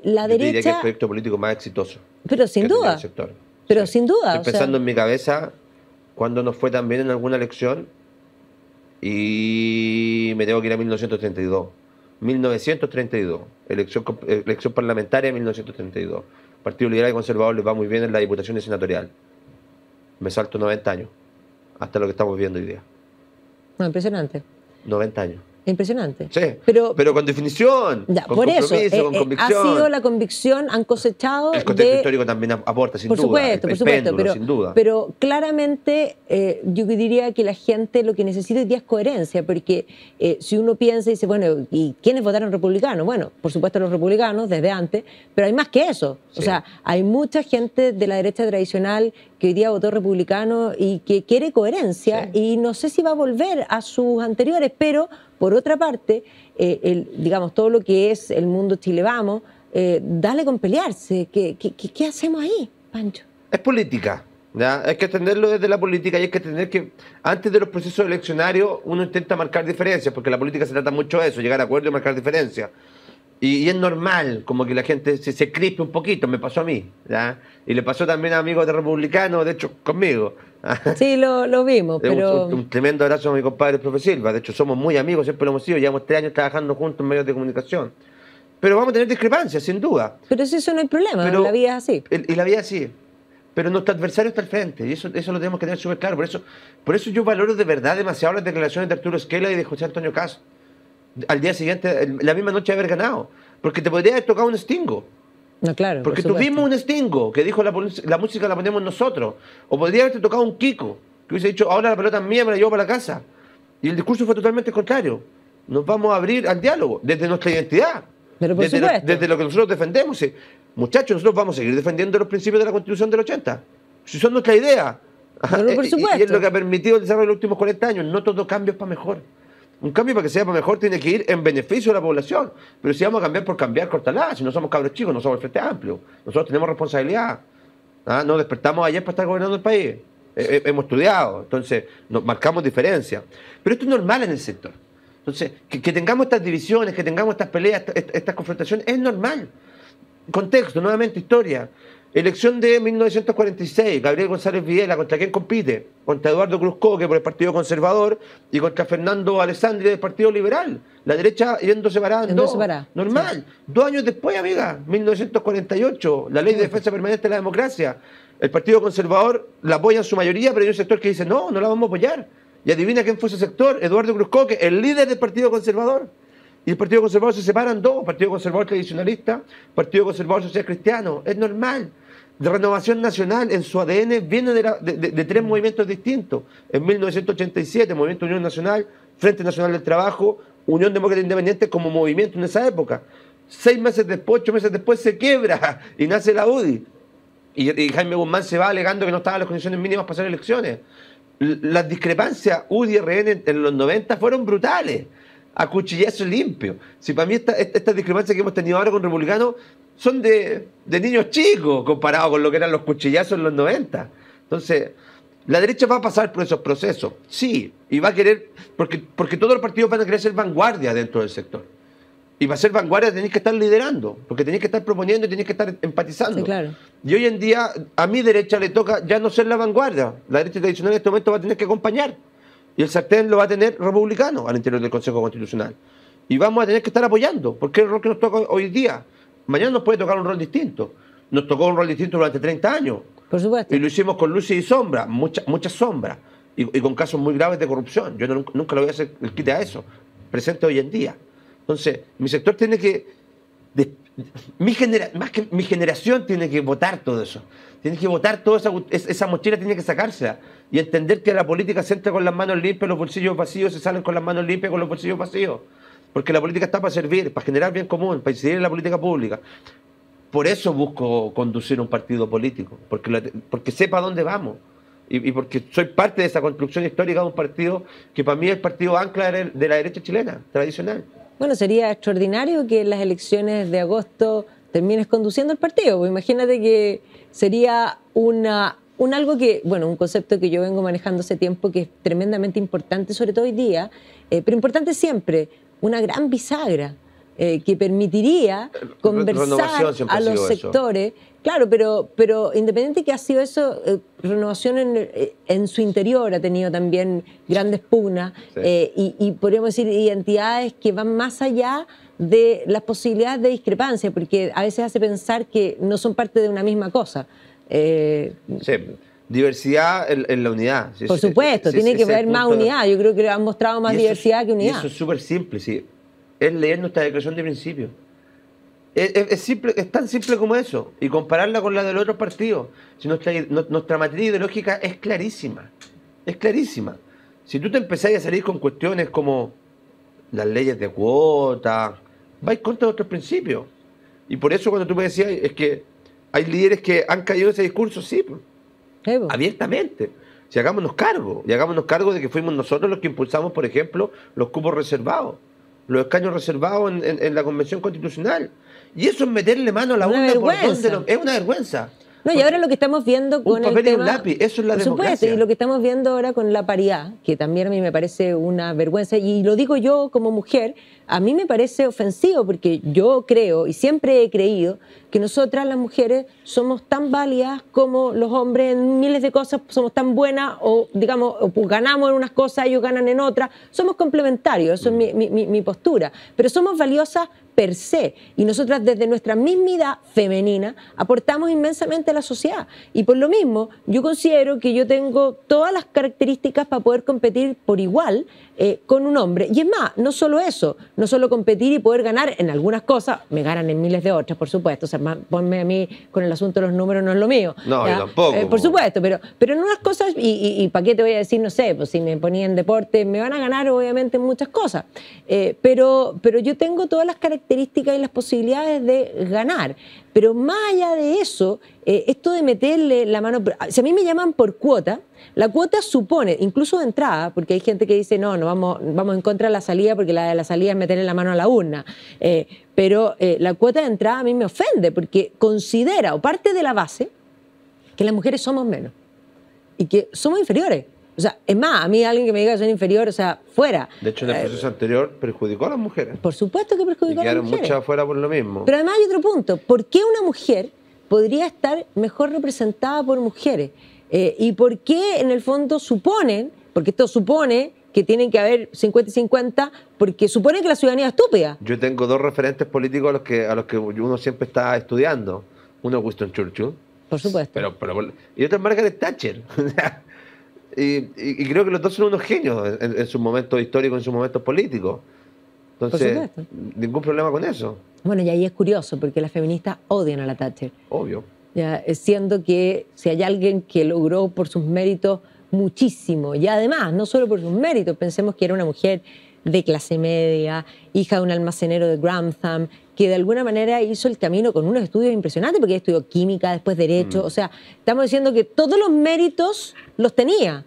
la derecha... Diría que es el proyecto político más exitoso. Pero sin duda. Pero sin duda. Estoy pensando en mi cabeza cuando nos fue tan bien en alguna elección y me tengo que ir a 1932. 1932, elección parlamentaria 1932. Partido Liberal y Conservador les va muy bien en la diputación senatorial. Me salto 90 años, hasta lo que estamos viendo hoy día. No, impresionante. 90 años. Impresionante. Sí, pero con definición, ya, con por compromiso, eso, con convicción. Ha sido la convicción, han cosechado. El contexto histórico también aporta, sin duda. Por supuesto, péndulo, sin duda. Pero claramente yo diría que la gente lo que necesita hoy día es coherencia, porque si uno piensa y dice, bueno, ¿y quiénes votaron republicanos? Bueno, por supuesto los republicanos desde antes, pero hay más que eso. Sí. O sea, hay mucha gente de la derecha tradicional que hoy día votó republicano y que quiere coherencia, sí. Y no sé si va a volver a sus anteriores, pero por otra parte, digamos, todo lo que es el mundo Chile Vamos, dale con pelearse. ¿Qué hacemos ahí, Pancho? Es política, ¿ya? Hay que entenderlo desde la política y hay que entender que antes de los procesos eleccionarios uno intenta marcar diferencias, porque la política se trata mucho de eso, llegar a acuerdos y marcar diferencias. Y es normal, como que la gente se crispe un poquito, me pasó a mí, ¿ya? Y le pasó también a amigos de republicanos, de hecho, conmigo. Sí, lo vimos, pero... Un tremendo abrazo a mi compadre, el profe Silva. De hecho, somos muy amigos, siempre lo hemos sido, llevamos 3 años trabajando juntos en medios de comunicación. Pero vamos a tener discrepancias, sin duda. Pero eso no hay problema, la vida es así. Y la vida es así. Pero nuestro adversario está al frente, y eso lo tenemos que tener súper claro. Por eso yo valoro de verdad demasiado las declaraciones de Arturo Esquela y de José Antonio Caz. Al día siguiente, la misma noche de haber ganado. Porque te podría haber tocado un Stingo. No, claro. Porque tuvimos un Stingo que dijo la música la ponemos nosotros. O podría haberte tocado un Kiko que hubiese dicho, ahora la pelota es mía, me la llevo para la casa. Y el discurso fue totalmente contrario. Nos vamos a abrir al diálogo desde nuestra identidad. Pero por supuesto. Desde lo que nosotros defendemos. Muchachos, nosotros vamos a seguir defendiendo los principios de la Constitución del 80. Si son nuestra idea. Pero por supuesto. Y es lo que ha permitido el desarrollo de los últimos 40 años. No todo cambio es para mejor. Un cambio para que sea para mejor tiene que ir en beneficio de la población. Pero si vamos a cambiar por cambiar, cortalá. Si no somos cabros chicos, no somos el Frente Amplio. Nosotros tenemos responsabilidad. Nos despertamos ayer para estar gobernando el país. Hemos estudiado, entonces nos marcamos diferencias. Pero esto es normal en el sector. Entonces, que tengamos estas divisiones, que tengamos estas peleas, estas confrontaciones, es normal. Contexto, nuevamente historia. Elección de 1946, Gabriel González Videla, ¿contra quién compite? Contra Eduardo Cruz Coque por el Partido Conservador y contra Fernando Alessandri del Partido Liberal. La derecha yendo separada en dos. Normal. Sí. 2 años después, amiga, 1948, la Ley de Defensa Permanente de la Democracia. El Partido Conservador la apoya en su mayoría, pero hay un sector que dice, no la vamos a apoyar. Y adivina quién fue ese sector, Eduardo Cruz Coque, el líder del Partido Conservador. Y el Partido Conservador se separa en 2, Partido Conservador tradicionalista, Partido Conservador social cristiano. Es normal. De Renovación Nacional, en su ADN, viene de 3 movimientos distintos. En 1987, Movimiento Unión Nacional, Frente Nacional del Trabajo, Unión Demócrata Independiente como movimiento en esa época. 6 meses después, 8 meses después, se quiebra y nace la UDI. Y Jaime Guzmán se va alegando que no estaban las condiciones mínimas para hacer elecciones. Las discrepancias UDI-RN en los 90 fueron brutales, a cuchillazo limpio. Si para mí estas discrepancias que hemos tenido ahora con republicanos son de niños chicos comparado con lo que eran los cuchillazos en los 90. Entonces, la derecha va a pasar por esos procesos, sí, y va a querer, porque todos los partidos van a querer ser vanguardia dentro del sector. Y para ser vanguardia tenéis que estar liderando, porque tenéis que estar proponiendo y tenéis que estar empatizando. Sí, claro. Y hoy en día, a mi derecha le toca ya no ser la vanguardia. La derecha tradicional en este momento va a tener que acompañar. Y el sartén lo va a tener republicano al interior del Consejo Constitucional. Y vamos a tener que estar apoyando, porque es el rol que nos toca hoy día. Mañana nos puede tocar un rol distinto. Nos tocó un rol distinto durante 30 años. Por supuesto. Y lo hicimos con luces y sombras, muchas sombras, y con casos muy graves de corrupción. Yo nunca le voy a hacer el quite a eso, presente hoy en día. Entonces, mi sector tiene que, más que mi generación tiene que votar todo eso. Tiene que votar toda esa mochila, tiene que sacársela. Y entender que la política se entra con las manos limpias, los bolsillos vacíos, se salen con las manos limpias, con los bolsillos vacíos. Porque la política está para servir, para generar bien común, para incidir en la política pública. Por eso busco conducir un partido político, porque sepa dónde vamos. Y porque soy parte de esa construcción histórica de un partido que para mí es el partido ancla de la derecha chilena, tradicional. Bueno, sería extraordinario que en las elecciones de agosto termines conduciendo el partido. Pues imagínate que sería algo que, bueno, un concepto que yo vengo manejando hace tiempo que es tremendamente importante, sobre todo hoy día, pero importante siempre, una gran bisagra que permitiría conversar a los sectores. Eso. Claro, pero independiente que ha sido eso, Renovación en su interior ha tenido también grandes pugnas, sí. Y podríamos decir identidades que van más allá de las posibilidades de discrepancia, porque a veces hace pensar que no son parte de una misma cosa. Sí. Diversidad en la unidad. Por supuesto, tiene que haber más unidad. Yo creo que han mostrado más diversidad que unidad. Y eso es súper simple, sí. Es leer nuestra declaración de principio. Es simple, es tan simple como eso. Y compararla con la de los otros partidos. Si nuestra materia ideológica es clarísima. Es clarísima. Si tú te empezás a salir con cuestiones como las leyes de cuota, vais contra otros principios. Y por eso cuando tú me decías, es que hay líderes que han caído en ese discurso, sí, abiertamente. Si hagámonos cargo, y hagámonos cargo de que fuimos nosotros los que impulsamos, por ejemplo, los cupos reservados, los escaños reservados en la Convención Constitucional. Y eso es meterle mano a la urna por donde es una vergüenza. No, y ahora lo que estamos viendo con un papel el y un lápiz, eso es la democracia. Por supuesto, y lo que estamos viendo ahora con la paridad, que también a mí me parece una vergüenza, y lo digo yo como mujer, a mí me parece ofensivo, porque yo creo, y siempre he creído, que nosotras las mujeres somos tan válidas como los hombres en miles de cosas, somos tan buenas, o digamos, ganamos en unas cosas, ellos ganan en otras, somos complementarios, eso es mi postura, pero somos valiosas per se, y nosotras desde nuestra mismidad femenina aportamos inmensamente a la sociedad, y por lo mismo yo considero que yo tengo todas las características para poder competir por igual con un hombre, y es más, no solo eso, no solo competir y poder ganar en algunas cosas, me ganan en miles de otras, por supuesto, o sea, ponme a mí con el asunto de los números, no es lo mío. No, yo tampoco. Por supuesto, pero en unas cosas, y ¿para qué te voy a decir? No sé, pues si me ponía en deporte, me van a ganar obviamente en muchas cosas, pero yo tengo todas las características y las posibilidades de ganar, pero más allá de eso, esto de meterle la mano, si a mí me llaman por cuota, la cuota supone, incluso de entrada, porque hay gente que dice, no vamos en contra de la salida, porque la de la salida es meterle la mano a la urna, pero la cuota de entrada a mí me ofende, porque considera, o parte de la base, que las mujeres somos menos, y que somos inferiores. O sea, es más, a mí alguien que me diga que soy inferior, o sea, fuera. De hecho, en el proceso anterior perjudicó a las mujeres. Por supuesto que perjudicó a las mujeres. Y quedaron muchas afuera por lo mismo. Pero además hay otro punto. ¿Por qué una mujer podría estar mejor representada por mujeres? ¿Y por qué, en el fondo, suponen, porque esto supone que tienen que haber 50 y 50, porque supone que la ciudadanía es estúpida? Yo tengo dos referentes políticos a los que uno siempre está estudiando. Uno es Winston Churchill. Por supuesto. Y otro es Margaret Thatcher. Y creo que los dos son unos genios en sus momentos históricos, en sus momentos políticos. Entonces, ningún problema con eso. Bueno, y ahí es curioso, porque las feministas odian a la Thatcher. Obvio. Ya, siendo que si hay alguien que logró por sus méritos muchísimo, y además, no solo por sus méritos, pensemos que era una mujer de clase media, hija de un almacenero de Grantham, que de alguna manera hizo el camino con unos estudios impresionantes, porque ella estudió química, después derecho, o sea, estamos diciendo que todos los méritos los tenía.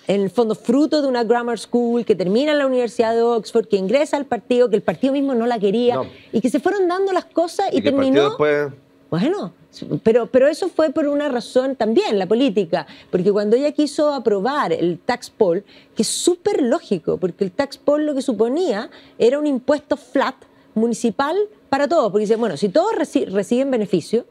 En el fondo, fruto de una grammar school, que termina en la Universidad de Oxford, que ingresa al partido, que el partido mismo no la quería, y que se fueron dando las cosas y terminó... Bueno, pero eso fue por una razón también, la política, porque cuando ella quiso aprobar el tax poll, que es súper lógico, porque el tax poll lo que suponía era un impuesto flat municipal para todos, porque dice, bueno, si todos reciben beneficio,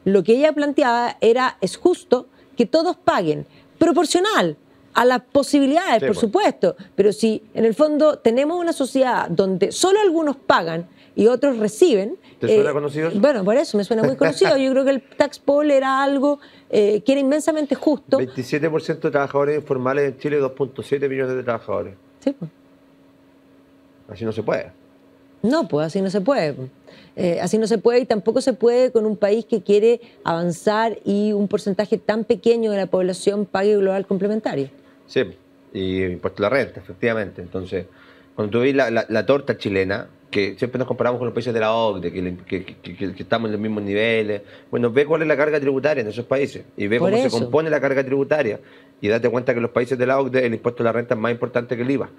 lo que ella planteaba es justo que todos paguen, proporcional a las posibilidades, por supuesto, pero si en el fondo tenemos una sociedad donde solo algunos pagan y otros reciben. ¿Te suena conocido eso? Bueno, por eso me suena muy conocido. Yo creo que el tax poll era algo que era inmensamente justo. 27% de trabajadores informales en Chile, 2.7 millones de trabajadores. Sí, pues. Así no se puede. No, pues así no se puede. Así no se puede y tampoco se puede con un país que quiere avanzar y un porcentaje tan pequeño de la población pague global complementario. Sí, y impuesto a la renta, efectivamente. Entonces, cuando tú ves la torta chilena, que siempre nos comparamos con los países de la OCDE, que estamos en los mismos niveles, bueno, ve cuál es la carga tributaria en esos países y ve cómo se compone la carga tributaria y date cuenta que en los países de la OCDE el impuesto a la renta es más importante que el IVA.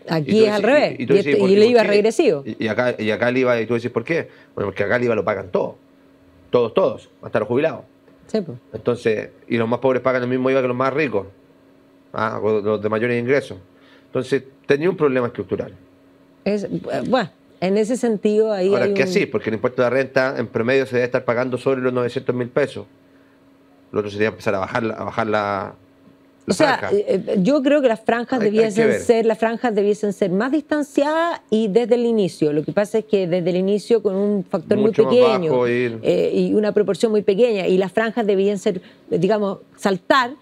Aquí es al revés, y el IVA es regresivo. Y acá el IVA, y tú decís, ¿por qué? Bueno, porque acá el IVA lo pagan todos, hasta los jubilados. Sí, pues. Entonces, y los más pobres pagan el mismo IVA que los más ricos, los de mayores ingresos. Entonces, tenía un problema estructural. Bueno, en ese sentido ahí ahora hay que sí, porque el impuesto de la renta en promedio se debe estar pagando sobre los 900.000 pesos. Lo otro sería empezar a bajar la o sea, yo creo que las franjas debiesen ser más distanciadas y desde el inicio. Lo que pasa es que desde el inicio con un factor mucho muy pequeño bajo, y una proporción muy pequeña, y las franjas debían ser, digamos, saltar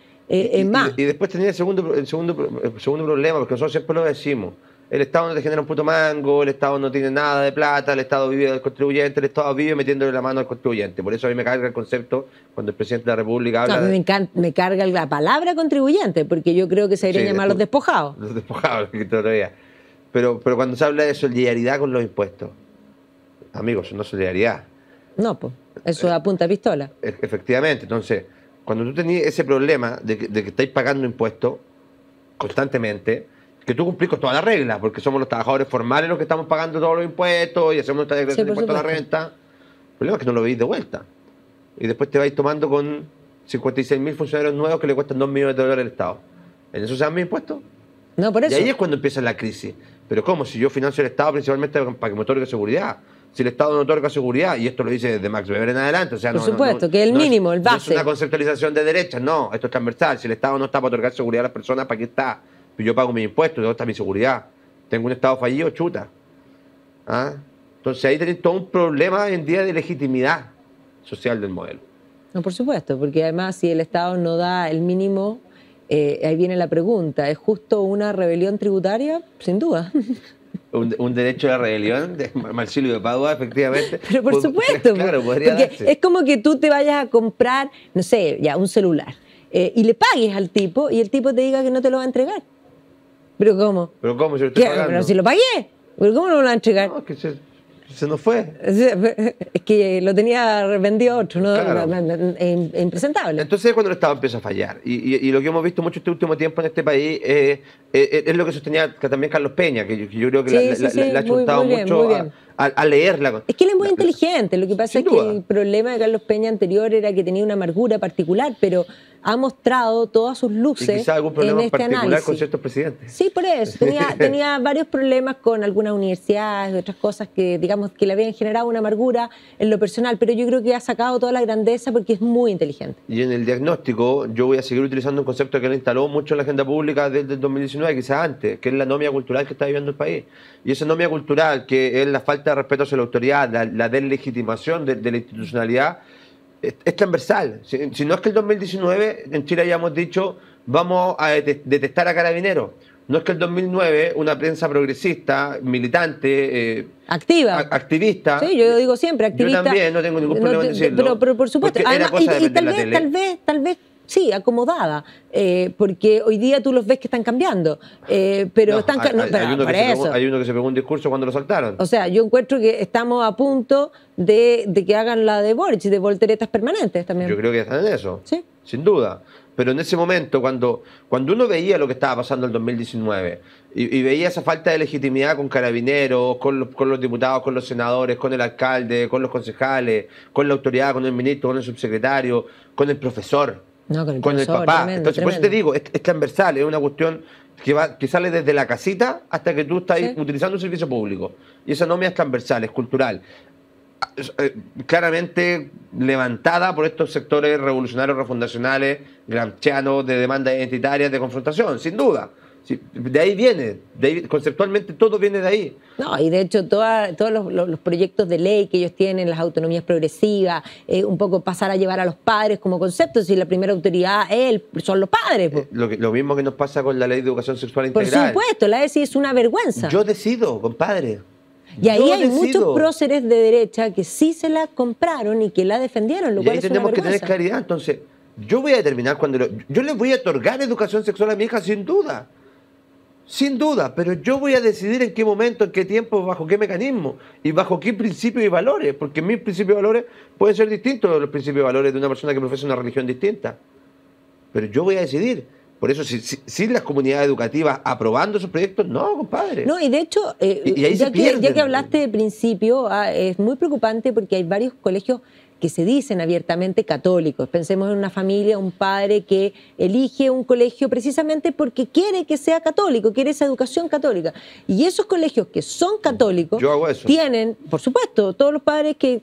más. Y después tenía el segundo problema, porque nosotros siempre lo decimos. El Estado no te genera un puto mango, el Estado no tiene nada de plata, el Estado vive del contribuyente, el Estado vive metiéndole la mano al contribuyente. Por eso a mí me carga el concepto cuando el presidente de la República habla... No, a mí me carga la palabra contribuyente, porque yo creo que se deberían llamar los despojados. Los despojados, que todavía. Pero cuando se habla de solidaridad con los impuestos, amigos, eso no es solidaridad. No, pues, eso es a punta de pistola. Efectivamente, entonces, cuando tú tenías ese problema de que estáis pagando impuestos constantemente, que tú cumplís con todas las reglas, porque somos los trabajadores formales los que estamos pagando todos los impuestos y hacemos nuestra declaración de impuestos a la renta. El problema es que no lo veis de vuelta. Y después te vais tomando con 56.000 funcionarios nuevos que le cuestan 2 millones de dólares al Estado. ¿En eso se dan mis impuestos? No, por eso. Y ahí es cuando empieza la crisis. Pero ¿cómo? Si yo financio el Estado principalmente para que me otorgue seguridad. Si el Estado no otorga seguridad, y esto lo dice desde Max Weber en adelante, o sea, por supuesto, que es el mínimo, el base. No es una conceptualización de derechas, no, esto es transversal. Si el Estado no está para otorgar seguridad a las personas, ¿para qué está? Yo pago mis impuestos, ¿dónde está mi seguridad? Tengo un Estado fallido, chuta. Entonces ahí tenéis todo un problema en día de legitimidad social del modelo. No, por supuesto, porque además si el Estado no da el mínimo, ahí viene la pregunta, ¿es justo una rebelión tributaria? Sin duda. Un derecho a la rebelión de Marsilio de Padua, efectivamente. Pero por supuesto, claro, podría porque darse. Es como que tú te vayas a comprar, no sé, ya un celular, y le pagues al tipo y el tipo te diga que no te lo va a entregar. ¿Pero cómo? ¿Pero cómo? Si lo estoy pagando. Pero si lo pagué. ¿Pero cómo no lo va a entregar? No, es que se nos fue. Es que lo tenía vendido a otro, ¿no? Claro. Es impresentable. Entonces es cuando el Estado empieza a fallar. Y lo que hemos visto mucho este último tiempo en este país es lo que sostenía también Carlos Peña, que yo creo que le ha chutado mucho a leerla. Es que él es muy inteligente. Lo que pasa es que el problema de Carlos Peña anterior era que tenía una amargura particular, pero ha mostrado todas sus luces y quizá algún problema en este particular análisis. con ciertos presidentes. Sí, por eso. Tenía varios problemas con algunas universidades y otras cosas que, digamos, que le habían generado una amargura en lo personal, pero yo creo que ha sacado toda la grandeza porque es muy inteligente. Y en el diagnóstico yo voy a seguir utilizando un concepto que él instaló mucho en la agenda pública desde el 2019, quizás antes, que es la anomia cultural que está viviendo el país. Y esa anomia cultural, que es la falta de respeto hacia la autoridad, la deslegitimación de la institucionalidad, es transversal. Si no es que el 2019 en Chile hayamos dicho vamos a detestar a Carabineros. No es que el 2009 una prensa progresista, militante, activista. Sí, yo digo siempre activista. Yo también no tengo ningún problema en decirlo. Pero por supuesto, además, y tal vez sí, acomodada, porque hoy día tú los ves que están cambiando, pero están hay uno que se pegó un discurso cuando lo saltaron. O sea, yo encuentro que estamos a punto de que hagan la de Boric, de volteretas permanentes también. Yo creo que están en eso, sí, sin duda. Pero en ese momento, cuando uno veía lo que estaba pasando en el 2019 y veía esa falta de legitimidad con Carabineros, con los diputados, con los senadores, con el alcalde, con los concejales, con la autoridad, con el ministro, con el subsecretario, con el profesor, con el papá. Tremendo, entonces, por eso te digo, es transversal, es una cuestión que sale desde la casita hasta que tú estás utilizando un servicio público. Y esa anomia es transversal, es cultural. Claramente levantada por estos sectores revolucionarios, refundacionales, gramscianos, de demandas identitarias, de confrontación, sin duda. Sí, de ahí viene, conceptualmente todo viene de ahí. No, y de hecho todos los proyectos de ley que ellos tienen, las autonomías progresivas, un poco pasar a llevar a los padres como concepto, si la primera autoridad son los padres. Lo mismo que nos pasa con la ley de educación sexual Por integral. supuesto, la ESI es una vergüenza. Yo decido, compadre. Y ahí hay muchos próceres de derecha que sí se la compraron y que la defendieron, lo cual es una vergüenza. Y ahí tenemos que tener claridad. Entonces, yo voy a determinar yo les voy a otorgar educación sexual a mi hija sin duda. Sin duda, pero yo voy a decidir en qué momento, en qué tiempo, bajo qué mecanismo y bajo qué principios y valores, porque mis principios y valores pueden ser distintos de los principios y valores de una persona que profesa una religión distinta. Pero yo voy a decidir. Por eso, si las comunidades educativas aprobando esos proyectos, no, compadre. No, y de hecho, y ahí ya que hablaste de principio, es muy preocupante porque hay varios colegios que se dicen abiertamente católicos. Pensemos en una familia, un padre que elige un colegio precisamente porque quiere que sea católico, quiere esa educación católica. Y esos colegios que son católicos tienen, por supuesto, todos los padres que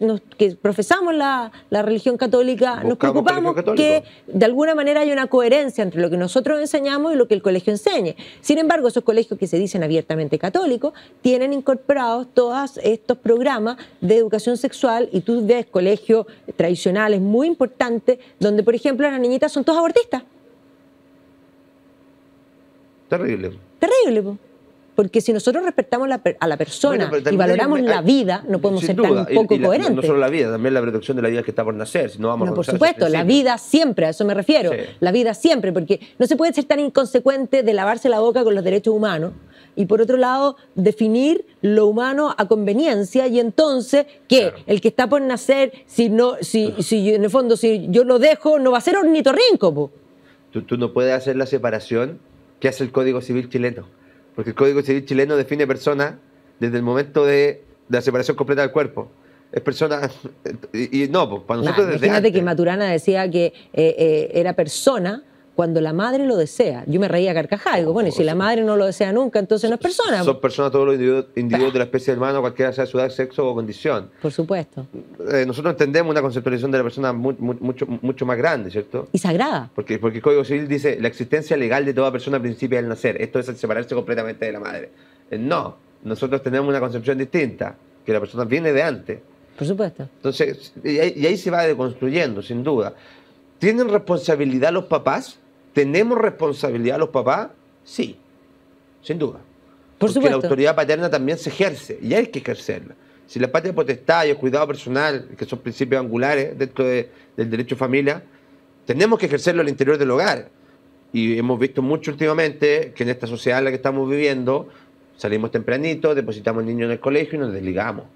profesamos la religión católica, nos preocupamos que de alguna manera haya una coherencia entre lo que nosotros enseñamos y lo que el colegio enseñe. Sin embargo, esos colegios que se dicen abiertamente católicos tienen incorporados todos estos programas de educación sexual y tú ves colegios tradicionales muy importantes donde, por ejemplo, las niñitas son todas abortistas. Terrible. Terrible, porque si nosotros respetamos a la persona y valoramos la vida, no podemos ser tan poco coherentes. No solo la vida, también la protección de la vida que está por nacer. Si no, vamos a por supuesto, la vida siempre, a eso me refiero. Sí. La vida siempre, porque no se puede ser tan inconsecuente de lavarse la boca con los derechos humanos y por otro lado definir lo humano a conveniencia y entonces que el que está por nacer, si en el fondo si yo lo dejo, no va a ser ornitorrinco. Po. Tú no puedes hacer la separación que hace el Código Civil chileno, porque el Código Civil chileno define persona desde el momento de la separación completa del cuerpo. Es persona y no, pues para nosotros desde imagínate antes. Que Maturana decía que era persona cuando la madre lo desea. Yo me reía a carcajada. Digo, bueno, y si la madre no lo desea nunca, entonces no es persona. Son personas todos los individuos de la especie humana, cualquiera sea su edad, sexo o condición. Por supuesto. Nosotros entendemos una conceptualización de la persona mucho más grande, ¿cierto? Y sagrada. Porque el Código Civil dice la existencia legal de toda persona principia al nacer. Esto es el separarse completamente de la madre. No, nosotros tenemos una concepción distinta, que la persona viene de antes. Por supuesto. Entonces, y ahí se va deconstruyendo, sin duda. ¿Tienen responsabilidad los papás? ¿Tenemos responsabilidad los papás? Sí, sin duda. Porque la autoridad paterna también se ejerce y hay que ejercerla. Si la patria potestad y el cuidado personal, que son principios angulares dentro del derecho a familia, tenemos que ejercerlo al interior del hogar. Y hemos visto mucho últimamente que en esta sociedad en la que estamos viviendo, salimos tempranito, depositamos al niño en el colegio y nos desligamos.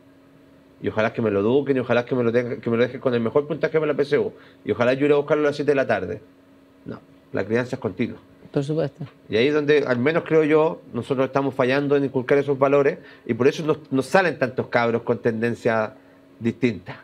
Y ojalá que me lo eduquen y ojalá que me lo dejen con el mejor puntaje de la PSU. Y ojalá yo iré a buscarlo a las 7 de la tarde. No. La crianza es continua. Por supuesto. Y ahí es donde, al menos creo yo, nosotros estamos fallando en inculcar esos valores y por eso nos salen tantos cabros con tendencias distintas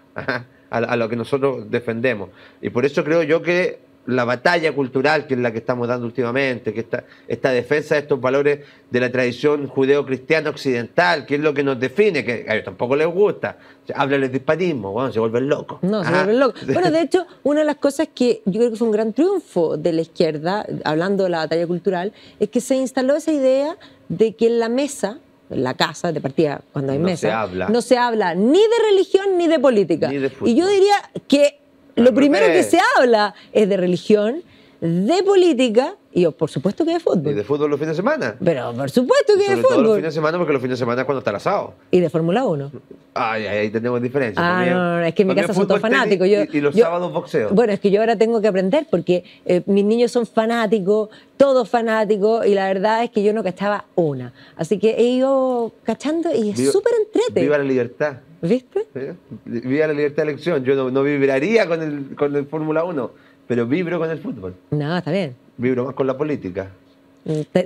a lo que nosotros defendemos. Y por eso creo yo que la batalla cultural, que es la que estamos dando últimamente, que esta defensa de estos valores de la tradición judeo-cristiana occidental, que es lo que nos define, que a ellos tampoco les gusta. Háblales de hispanismo, bueno, se vuelven locos. No, se vuelven locos. Bueno, de hecho, una de las cosas que yo creo que fue un gran triunfo de la izquierda, hablando de la batalla cultural, es que se instaló esa idea de que en la mesa, en la casa, de partida, cuando hay mesa, no se habla ni de religión ni de política. Ni de fútbol. Y yo diría que lo primero que se habla es de religión, de política y por supuesto que de fútbol. Y de fútbol los fines de semana. Pero por supuesto que de fútbol. Todo los fines de semana, porque los fines de semana es cuando está el asado. Y de Fórmula 1. Ay, ahí tenemos diferencias. No, es que en mi casa son todos fanáticos. Y los sábados boxeo. Bueno, es que yo ahora tengo que aprender porque mis niños son fanáticos, todos fanáticos, y la verdad es que yo no cachaba una. Así que he ido cachando y es súper entrete. Viva la libertad. ¿Viste? ¿Sí? Viva la libertad de elección. Yo no vibraría con el Fórmula 1, pero vibro con el fútbol. No, está bien. Vibro más con la política.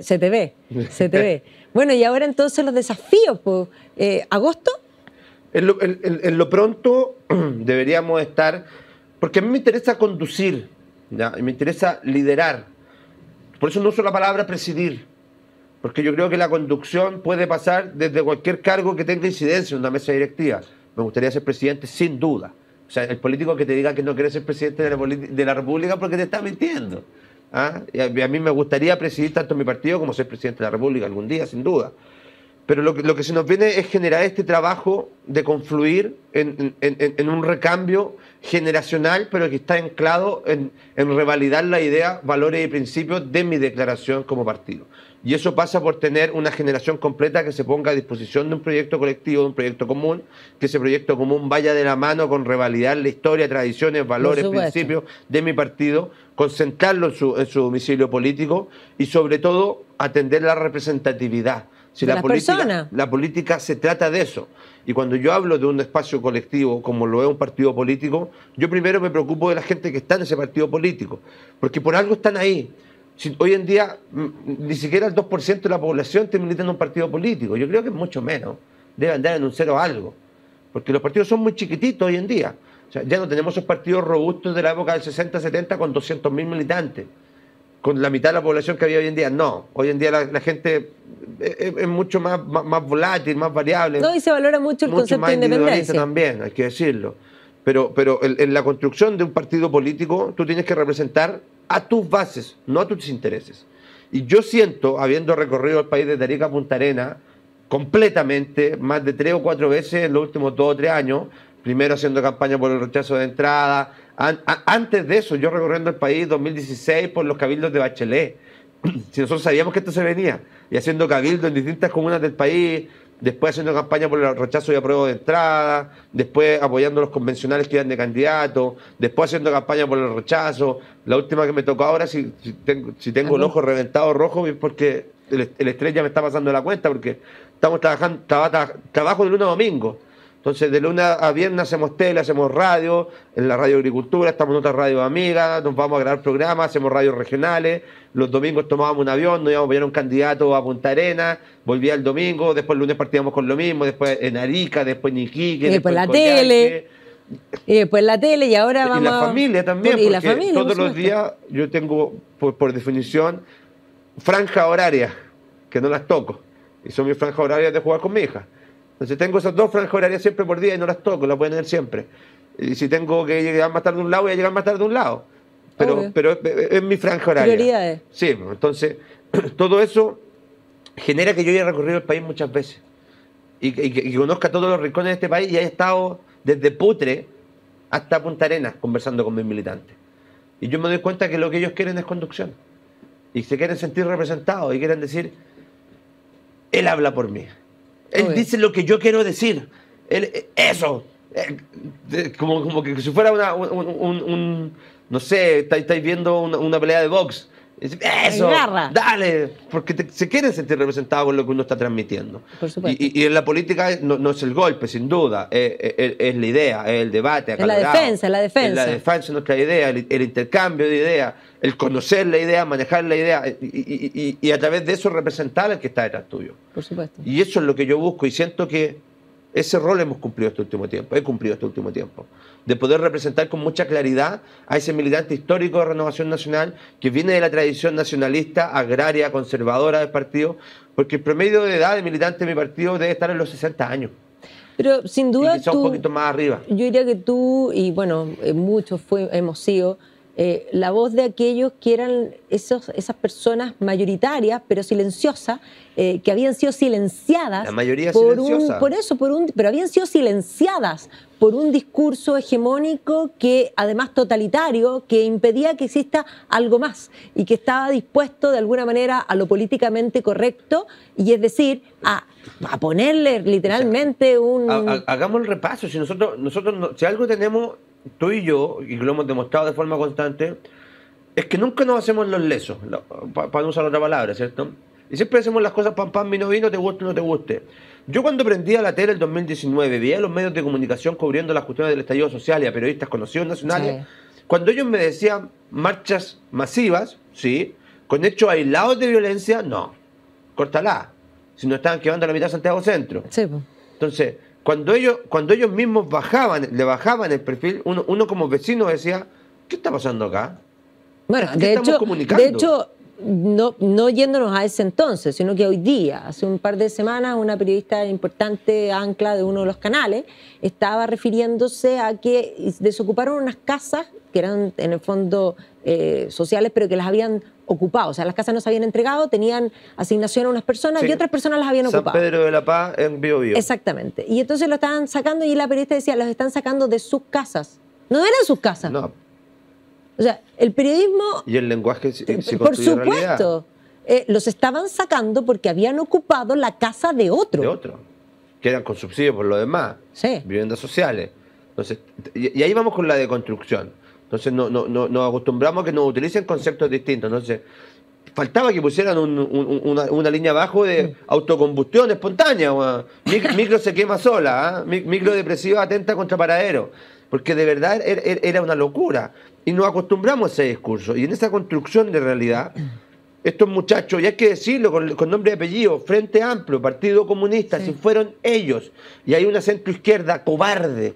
Se te ve, se te ve. Bueno, y ahora entonces los desafíos, pues, ¿agosto? En lo pronto deberíamos estar, porque a mí me interesa conducir, ¿ya? Y me interesa liderar. Por eso no uso la palabra presidir, porque yo creo que la conducción puede pasar desde cualquier cargo que tenga incidencia en una mesa directiva. Me gustaría ser presidente sin duda. O sea, el político que te diga que no quiere ser presidente de la República porque te está mintiendo. ¿ah? Y a mí me gustaría presidir tanto mi partido como ser presidente de la República algún día, sin duda. Pero lo que se nos viene es generar este trabajo de confluir en un recambio generacional, pero que está anclado en revalidar la idea, valores y principios de mi declaración como partido. Y eso pasa por tener una generación completa que se ponga a disposición de un proyecto colectivo, de un proyecto común, que ese proyecto común vaya de la mano con revalidar la historia, tradiciones, valores, principios de mi partido, concentrarlo en su domicilio político y sobre todo atender la representatividad. Si la política se trata de eso. Y cuando yo hablo de un espacio colectivo, como lo es un partido político, yo primero me preocupo de la gente que está en ese partido político, porque por algo están ahí. Si hoy en día ni siquiera el 2% de la población te milita en un partido político. Yo creo que es mucho menos. Debe andar en un cero algo. Porque los partidos son muy chiquititos hoy en día. O sea, ya no tenemos esos partidos robustos de la época del 60-70 con 200.000 militantes. Con la mitad de la población que había hoy en día. No. Hoy en día la gente es mucho más volátil, más variable. No, y se valora mucho el concepto de independencia. También, hay que decirlo. Pero en la construcción de un partido político, tú tienes que representar a tus bases, no a tus intereses. Y yo siento, habiendo recorrido el país de Arica a Punta Arenas, completamente, más de 3 o 4 veces en los últimos 2 o 3 años, primero haciendo campaña por el rechazo de entrada, antes de eso, yo recorriendo el país 2016 por los cabildos de Bachelet, si nosotros sabíamos que esto se venía, y haciendo cabildos en distintas comunas del país, después haciendo campaña por el rechazo y apruebo de entrada, después apoyando a los convencionales que iban de candidato, después haciendo campaña por el rechazo. La última que me tocó ahora, si tengo el ojo reventado rojo, es porque el estrés ya me está pasando la cuenta, porque estamos trabajando, trabajo de lunes a domingo. Entonces, de lunes a viernes hacemos tele, hacemos radio, en la radio Agricultura, estamos en otra radio amiga, nos vamos a grabar programas, hacemos radios regionales, los domingos tomábamos un avión, nos íbamos a apoyar a un candidato a Punta Arenas, volvía el domingo, después el lunes partíamos con lo mismo, después en Arica, después en Iquique, y después la tele, y después la tele, y ahora vamos... Y la familia también, y la familia, todos los días yo tengo, por definición, franja horaria, que no las toco, y son mis franjas horarias de jugar con mi hija. Entonces tengo esas 2 franjas horarias siempre por día y no las toco, las voy a tener siempre. Y si tengo que llegar más tarde de un lado, voy a llegar más tarde de un lado. Pero es mi franja horaria. Prioridades. Sí, entonces todo eso genera que yo haya recorrido el país muchas veces. Y que conozca todos los rincones de este país y haya estado desde Putre hasta Punta Arenas conversando con mis militantes. Y yo me doy cuenta que lo que ellos quieren es conducción. Y se quieren sentir representados y quieren decir, él habla por mí. Él dice lo que yo quiero decir. Eso. Como que si fuera no sé, estáis viendo una pelea de box. Eso, dale, porque se quieren sentir representados con lo que uno está transmitiendo. Por supuesto. Y en la política no es el golpe, sin duda, es la idea, es el debate. Es la defensa, Es la defensa de nuestra idea, el intercambio de ideas, el conocer la idea, manejar la idea y a través de eso representar al que está detrás tuyo. Por supuesto. Y eso es lo que yo busco y siento que ese rol he cumplido este último tiempo, de poder representar con mucha claridad a ese militante histórico de Renovación Nacional que viene de la tradición nacionalista, agraria, conservadora del partido, porque el promedio de edad de militante de mi partido debe estar en los 60 años. Pero sin duda y quizá un poquito más arriba. Yo diría que tú, y bueno, muchos hemos sido la voz de aquellos que eran esas personas mayoritarias, pero silenciosas, que habían sido silenciadas. La mayoría silenciosa. Pero habían sido silenciadas por un discurso hegemónico que, además totalitario, que impedía que exista algo más y que estaba dispuesto de alguna manera a lo políticamente correcto, y es decir, a ponerle literalmente hagamos el repaso. Si nosotros si algo tenemos, tú y yo, y lo hemos demostrado de forma constante, es que nunca nos hacemos los lesos, para no usar otra palabra, ¿cierto? Y siempre hacemos las cosas pam, vino, te guste o no te guste. Yo cuando prendía la tele el 2019, veía los medios de comunicación cubriendo las cuestiones del estallido social y a periodistas conocidos nacionales, sí. Cuando ellos me decían marchas masivas, sí, con hechos aislados de violencia, no, córtala, si no estaban quemando la mitad de Santiago Centro. Sí. Entonces, cuando ellos mismos le bajaban el perfil, uno como vecino decía, ¿qué está pasando acá? Bueno, de hecho, no yéndonos a ese entonces, sino que hoy día, hace un par de semanas, una periodista importante, ancla de uno de los canales, estaba refiriéndose a que desocuparon unas casas que eran en el fondo sociales, pero que las habían ocupado. O sea, las casas no se habían entregado, tenían asignación a unas personas y otras personas las habían ocupado. San Pedro de la Paz en Biobío. Exactamente. Y entonces lo estaban sacando y la periodista decía, los están sacando de sus casas. No eran sus casas. No. O sea, el periodismo... Y el lenguaje se por construye realidad. supuesto. Los estaban sacando porque habían ocupado la casa de otro. De otro. Que eran con subsidio por lo demás. Sí. Viviendas sociales. Entonces, y ahí vamos con la deconstrucción. Entonces nos acostumbramos a que nos utilicen conceptos distintos. Entonces, faltaba que pusieran una línea abajo de autocombustión espontánea. Micro se quema sola, micro depresiva atenta contra paradero. Porque de verdad era una locura. Y nos acostumbramos a ese discurso. Y en esa construcción de realidad, estos muchachos, y hay que decirlo con nombre y apellido, Frente Amplio, Partido Comunista, si fueron ellos. Y hay una centroizquierda cobarde,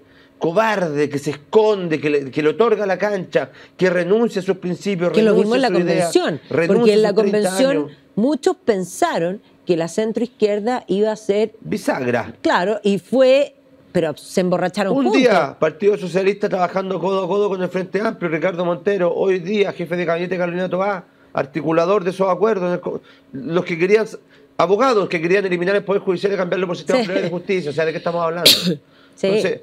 que se esconde, que le otorga la cancha, que renuncia a sus principios, que lo vimos en la convención, porque en la convención muchos pensaron que la centroizquierda iba a ser bisagra. Claro, y fue, pero se emborracharon un juntos. Día, Partido Socialista trabajando codo a codo con el Frente Amplio, Ricardo Montero, hoy día jefe de gabinete Carolina Toá, articulador de esos acuerdos, los que querían, abogados que querían eliminar el Poder Judicial y cambiarlo por sistema plurales de justicia, o sea, ¿de qué estamos hablando? Sí. Entonces,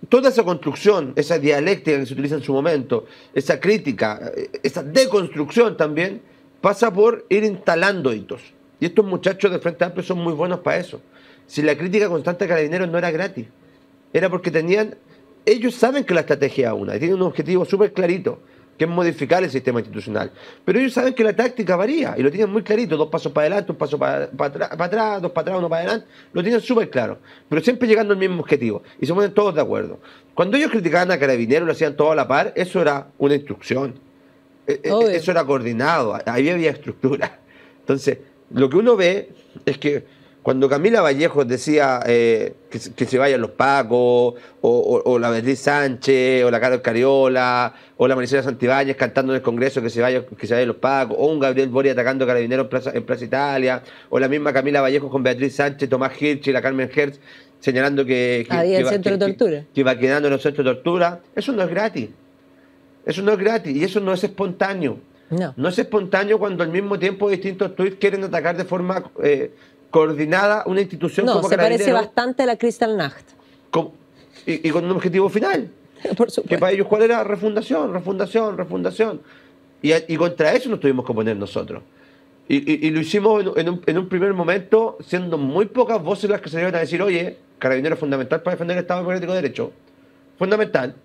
toda esa construcción, esa dialéctica que se utiliza en su momento, esa crítica, esa deconstrucción también, pasa por ir instalando hitos. Y estos muchachos de Frente Amplio son muy buenos para eso. Si la crítica constante a Carabineros no era gratis, era porque ellos saben que la estrategia es una, y tienen un objetivo súper clarito, que es modificar el sistema institucional. Pero ellos saben que la táctica varía, y lo tienen muy clarito, 2 pasos para adelante, 1 paso para atrás, 2 para atrás, 1 para adelante, lo tienen súper claro, pero siempre llegando al mismo objetivo, y se ponen todos de acuerdo. Cuando ellos criticaban a Carabineros, lo hacían todo a la par, eso era una instrucción, eso era coordinado, ahí había estructura. Entonces, lo que uno ve es que cuando Camila Vallejos decía que se vayan los Pacos, o la Beatriz Sánchez, o la Carol Cariola, o la Maricela Santibáñez cantando en el Congreso que se vayan los Pacos, o un Gabriel Boric atacando a Carabineros en Plaza Italia, o la misma Camila Vallejos con Beatriz Sánchez, Tomás Hirsch y la Carmen Hertz señalando que va quedando en los centros de tortura, eso no es gratis. Eso no es gratis y eso no es espontáneo. No es espontáneo cuando al mismo tiempo distintos tweets quieren atacar de forma coordinada una institución como Carabineros. No, se parece bastante a la Kristallnacht. Y con un objetivo final. Por supuesto. Que para ellos, ¿cuál era? Refundación. Y contra eso nos tuvimos que oponer nosotros. Y lo hicimos en un primer momento, siendo muy pocas voces las que se iban a decir, oye, Carabineros es fundamental para defender el Estado Democrático de Derecho. Fundamental.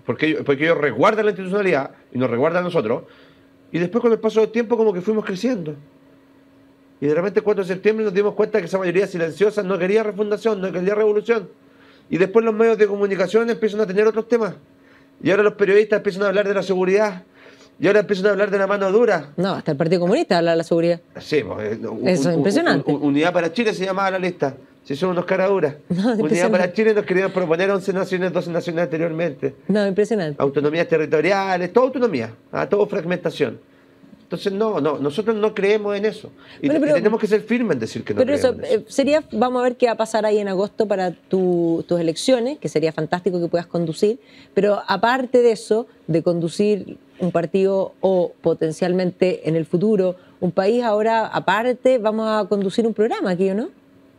Porque ellos resguardan la institucionalidad y nos resguardan a nosotros. Y después, con el paso del tiempo, como que fuimos creciendo. Y de repente, el 4 de septiembre, nos dimos cuenta que esa mayoría silenciosa no quería refundación, no quería revolución. Y después los medios de comunicación empiezan a tener otros temas. Y ahora los periodistas empiezan a hablar de la seguridad. Y ahora empiezan a hablar de la mano dura. No, hasta el Partido Comunista habla de la seguridad. Sí, pues, eso es impresionante. Unidad para Chile se llamaba la lista. Si son unos caraduras. No, Unidad para Chile nos querían proponer 11 naciones, 12 naciones anteriormente. No, impresionante. Autonomías territoriales, toda autonomía, todo fragmentación. Entonces, nosotros no creemos en eso. Y tenemos que ser firmes en decir que no creemos en eso. Vamos a ver qué va a pasar ahí en agosto para tus elecciones, que sería fantástico que puedas conducir. Pero aparte de eso, de conducir un partido o potencialmente en el futuro un país, ahora aparte vamos a conducir un programa aquí, ¿o no?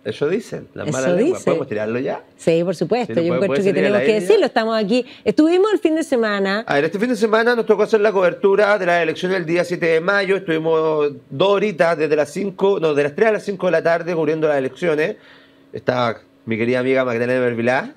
Eso dicen, las malas lenguas. ¿Podemos tirarlo ya? Sí, por supuesto. Yo encuentro que tenemos que decirlo. Estamos aquí. Estuvimos el fin de semana. A ver, este fin de semana nos tocó hacer la cobertura de las elecciones del día 7 de mayo. Estuvimos 2 horitas de las 3 a las 5 de la tarde cubriendo las elecciones. Estaba mi querida amiga Magdalena Mervilá.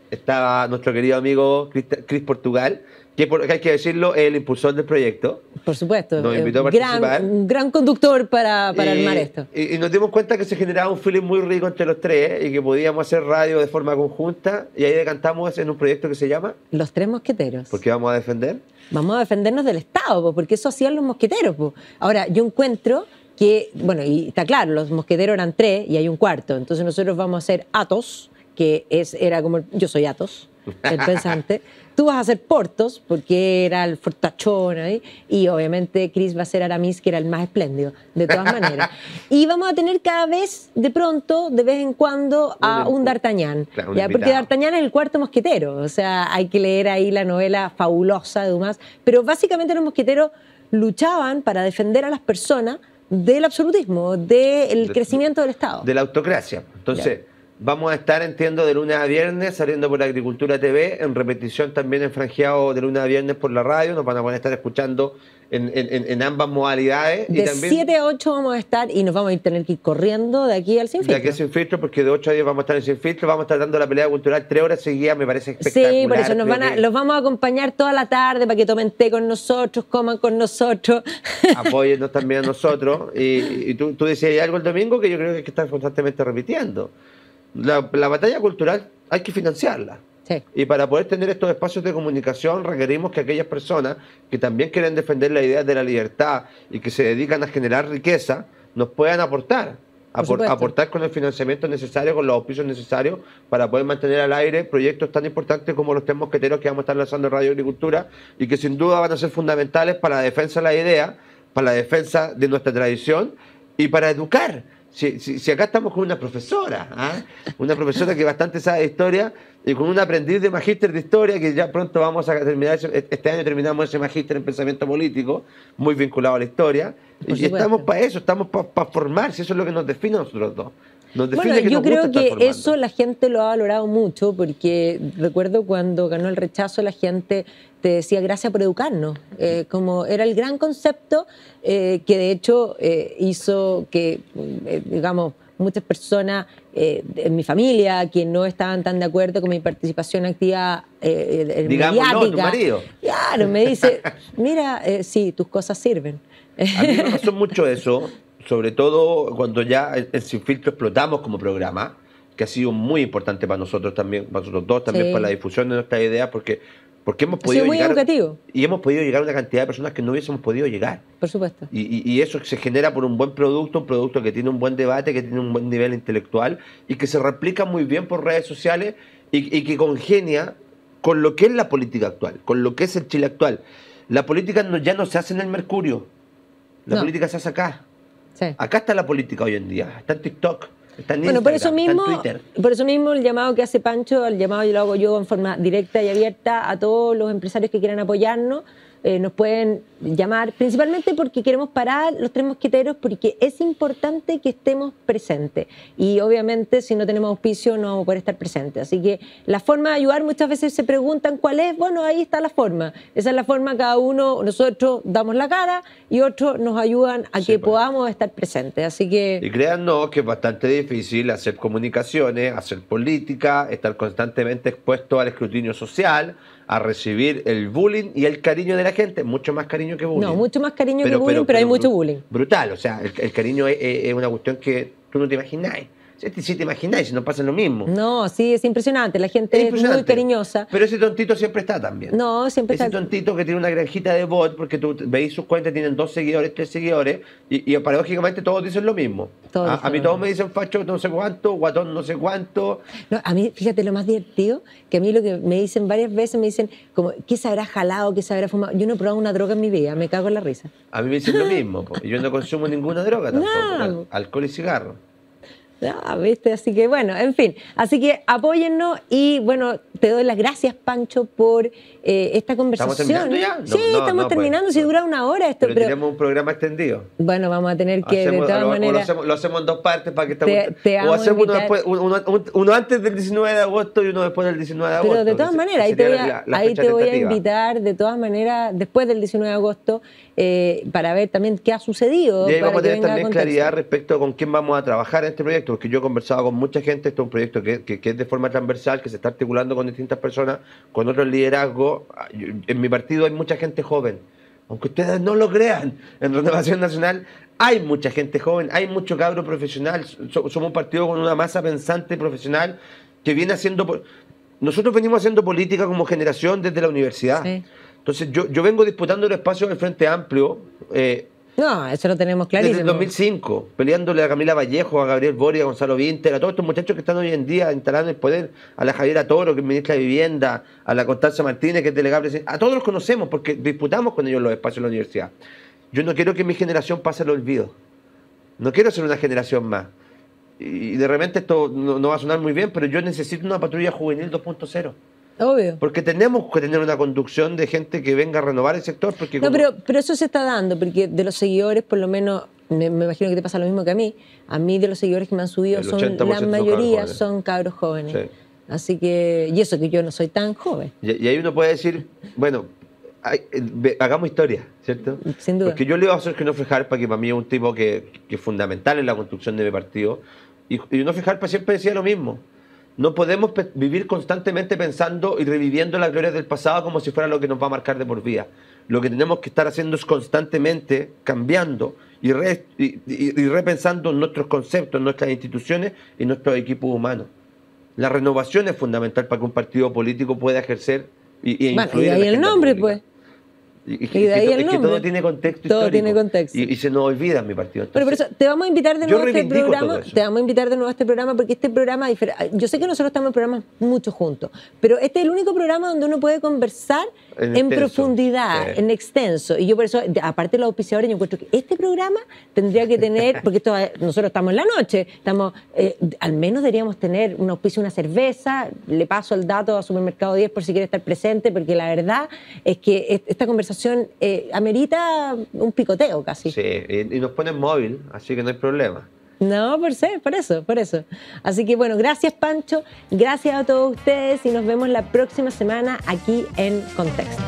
Estaba nuestro querido amigo Cris Portugal, que hay que decirlo, es el impulsor del proyecto. Por supuesto. Nos invitó a participar. Un gran conductor para armar esto. Y nos dimos cuenta que se generaba un feeling muy rico entre los tres y que podíamos hacer radio de forma conjunta. Y ahí decantamos en un proyecto que se llama Los Tres Mosqueteros. ¿Por qué vamos a defender? Vamos a defendernos del Estado, porque eso hacían los mosqueteros. Ahora, yo encuentro que, bueno, y está claro, los mosqueteros eran 3 y hay un cuarto. Entonces nosotros vamos a ser Athos, que era como, yo soy Athos. el pensante. Tú vas a hacer Portos, porque era el fortachón ahí, y obviamente Chris va a ser Aramis, que era el más espléndido, de todas maneras. Y vamos a tener cada vez, de pronto, de vez en cuando, a un D'Artagnan. Claro, ¿Ya? Porque D'Artagnan es el cuarto mosquetero, o sea, hay que leer ahí la novela fabulosa de Dumas. Pero básicamente los mosqueteros luchaban para defender a las personas del absolutismo, del crecimiento del Estado. De la autocracia. Entonces, vamos a estar, entiendo, de lunes a viernes, saliendo por Agricultura TV, en repetición también en franjeado de lunes a viernes por la radio. Nos van a poder estar escuchando en ambas modalidades. De y también 7 a 8 vamos a estar y nos vamos a tener que ir corriendo de aquí al Sin Filtro. De aquí al Sin Filtro, porque de 8 a 10 vamos a estar en Sin Filtro, vamos a estar dando la pelea cultural 3 horas seguidas, me parece espectacular. Sí, por eso los vamos a acompañar toda la tarde para que tomen té con nosotros, coman con nosotros. Apóyennos también a nosotros. Y tú decías algo el domingo que yo creo que hay que estar constantemente repitiendo. La batalla cultural hay que financiarla. Sí. Y para poder tener estos espacios de comunicación requerimos que aquellas personas que también quieren defender la idea de la libertad y que se dedican a generar riqueza, nos puedan aportar. Aportar con el financiamiento necesario, con los auspicios necesarios para poder mantener al aire proyectos tan importantes como los Tres Mosqueteros que vamos a estar lanzando en Radio Agricultura y que sin duda van a ser fundamentales para la defensa de la idea, para la defensa de nuestra tradición y para educar. Si acá estamos con una profesora, una profesora que bastante sabe de historia y con un aprendiz de magíster de historia que ya pronto vamos a terminar, este año terminamos ese magíster en pensamiento político, muy vinculado a la historia, y estamos para eso, estamos para formar, si eso es lo que nos define a nosotros dos. Bueno, yo creo que eso la gente lo ha valorado mucho, porque recuerdo cuando ganó el rechazo la gente te decía gracias por educarnos, como era el gran concepto que de hecho hizo que, digamos, muchas personas en mi familia que no estaban tan de acuerdo con mi participación activa digamos, mediática. no, tu marido. Claro, me dice, mira, sí, tus cosas sirven. A mí me pasó mucho eso, sobre todo cuando ya en Sin Filtro explotamos como programa, que ha sido muy importante para nosotros también, para nosotros dos también, para la difusión de nuestras ideas, porque hemos podido muy llegar educativo. Y hemos podido llegar a una cantidad de personas que no hubiésemos podido llegar. Por supuesto. Y eso se genera por un producto que tiene un buen debate, que tiene un buen nivel intelectual y que se replica muy bien por redes sociales y que congenia con lo que es la política actual, con lo que es el Chile actual. La política ya no se hace en el Mercurio, la política se hace acá. Sí. Acá está la política hoy en día, está en TikTok, está en Instagram, por eso mismo, está en Twitter. Por eso mismo el llamado que hace Pancho, el llamado yo lo hago yo en forma directa y abierta a todos los empresarios que quieran apoyarnos. Nos pueden llamar, principalmente porque queremos parar los Tres Mosqueteros, porque es importante que estemos presentes. Y obviamente si no tenemos auspicio no vamos a poder estar presentes. Así que la forma de ayudar, muchas veces se preguntan cuál es. Bueno, ahí está la forma. Esa es la forma, cada uno, nosotros damos la cara y otros nos ayudan a que podamos estar presentes. Así que... Y créannos que es bastante difícil hacer comunicaciones, hacer política, estar constantemente expuesto al escrutinio social, a recibir el bullying y el cariño de la gente, mucho más cariño que bullying. No, mucho más cariño que bullying, pero hay mucho bullying. Brutal, o sea, el cariño es una cuestión que tú no te imagináis. Si te imagináis, si no pasa lo mismo. No, sí, es impresionante, la gente es muy cariñosa. Pero ese tontito siempre está también. No, siempre está. Ese tontito que tiene una granjita de bot, porque tú veis sus cuentas, tienen 2 seguidores, 3 seguidores, y paradójicamente todos dicen lo mismo. A mí todos me dicen facho no sé cuánto, guatón no sé cuánto. No, a mí, fíjate lo más divertido, que a mí lo que me dicen varias veces, me dicen como, ¿qué se habrá jalado, qué se habrá fumado? Yo no he probado una droga en mi vida, me cago en la risa. A mí me dicen lo mismo, yo no consumo ninguna droga tampoco, alcohol y cigarro. Ah, ¿viste? Así que bueno, en fin, así que apóyennos y bueno, te doy las gracias, Pancho, por esta conversación. ¿Estamos terminando ya? Sí, estamos terminando, si dura una hora esto. Pero tenemos un programa extendido. Bueno, vamos a tener que, de todas maneras... Lo hacemos en 2 partes para que o hacemos uno antes del 19 de agosto y uno después del 19 de agosto. Pero de todas maneras, ahí te voy a invitar, de todas maneras, después del 19 de agosto, para ver también qué ha sucedido. Y ahí vamos a tener también claridad respecto a con quién vamos a trabajar en este proyecto, porque yo he conversado con mucha gente, esto es un proyecto que es de forma transversal, que se está articulando con distintas personas, con otros liderazgos. En mi partido hay mucha gente joven, aunque ustedes no lo crean, en Renovación Nacional hay mucha gente joven, hay mucho cabro profesional, somos un partido con una masa pensante profesional que viene haciendo... Nosotros venimos haciendo política como generación desde la universidad. Sí. Entonces yo vengo disputando el espacio del Frente Amplio No, eso lo tenemos Desde clarísimo. el 2005, peleándole a Camila Vallejo, a Gabriel Boric, a Gonzalo Vinter, a todos estos muchachos que están hoy en día instalando el poder, a la Javiera Toro, que es ministra de Vivienda, a la Constanza Martínez, que es delegada presidencial, a todos los conocemos porque disputamos con ellos los espacios en la universidad. Yo no quiero que mi generación pase al olvido. No quiero ser una generación más. Y de repente esto no va a sonar muy bien, pero yo necesito una patrulla juvenil 2.0. Obvio. Porque tenemos que tener una conducción de gente que venga a renovar el sector. Porque No, como... pero eso se está dando, porque de los seguidores, por lo menos, me imagino que te pasa lo mismo que a mí. A mí, de los seguidores que me han subido, El son 80% la son mayoría cabros jóvenes. son cabros jóvenes. Sí. Así que, y eso que yo no soy tan joven. Y ahí uno puede decir, bueno, hagamos historia, ¿cierto? Sin duda. Porque yo leo a Sergio Onofre Jarpa, que para mí es un tipo que es fundamental en la construcción de mi partido, y Onofre Jarpa siempre decía lo mismo. No podemos vivir constantemente pensando y reviviendo las glorias del pasado como si fuera lo que nos va a marcar de por vida. Lo que tenemos que estar haciendo es constantemente cambiando y repensando nuestros conceptos, nuestras instituciones y nuestros equipos humanos. La renovación es fundamental para que un partido político pueda ejercer y Bueno, influir y en ahí la el agenda nombre, pública. pues. Y de ahí el es que nombre. todo tiene contexto Todo histórico. tiene contexto. Y se nos olvida en mi partido. Pero por Entonces, eso te vamos a invitar de yo nuevo a este reivindico todo programa. eso. Te vamos a invitar de nuevo a este programa porque este programa, yo sé que nosotros estamos en programas mucho juntos, pero este es el único programa donde uno puede conversar En en extenso, profundidad, sí. en extenso. Y yo por eso, aparte de los auspiciadores, yo encuentro que este programa tendría que tener, porque nosotros estamos en la noche, al menos deberíamos tener un auspicio, una cerveza. Le paso el dato a Supermercado 10 por si quiere estar presente, porque la verdad es que esta conversación amerita un picoteo casi. Sí, y nos ponen móvil, así que no hay problema. No, por eso. Así que bueno, gracias Pancho, gracias a todos ustedes y nos vemos la próxima semana aquí en Contexto.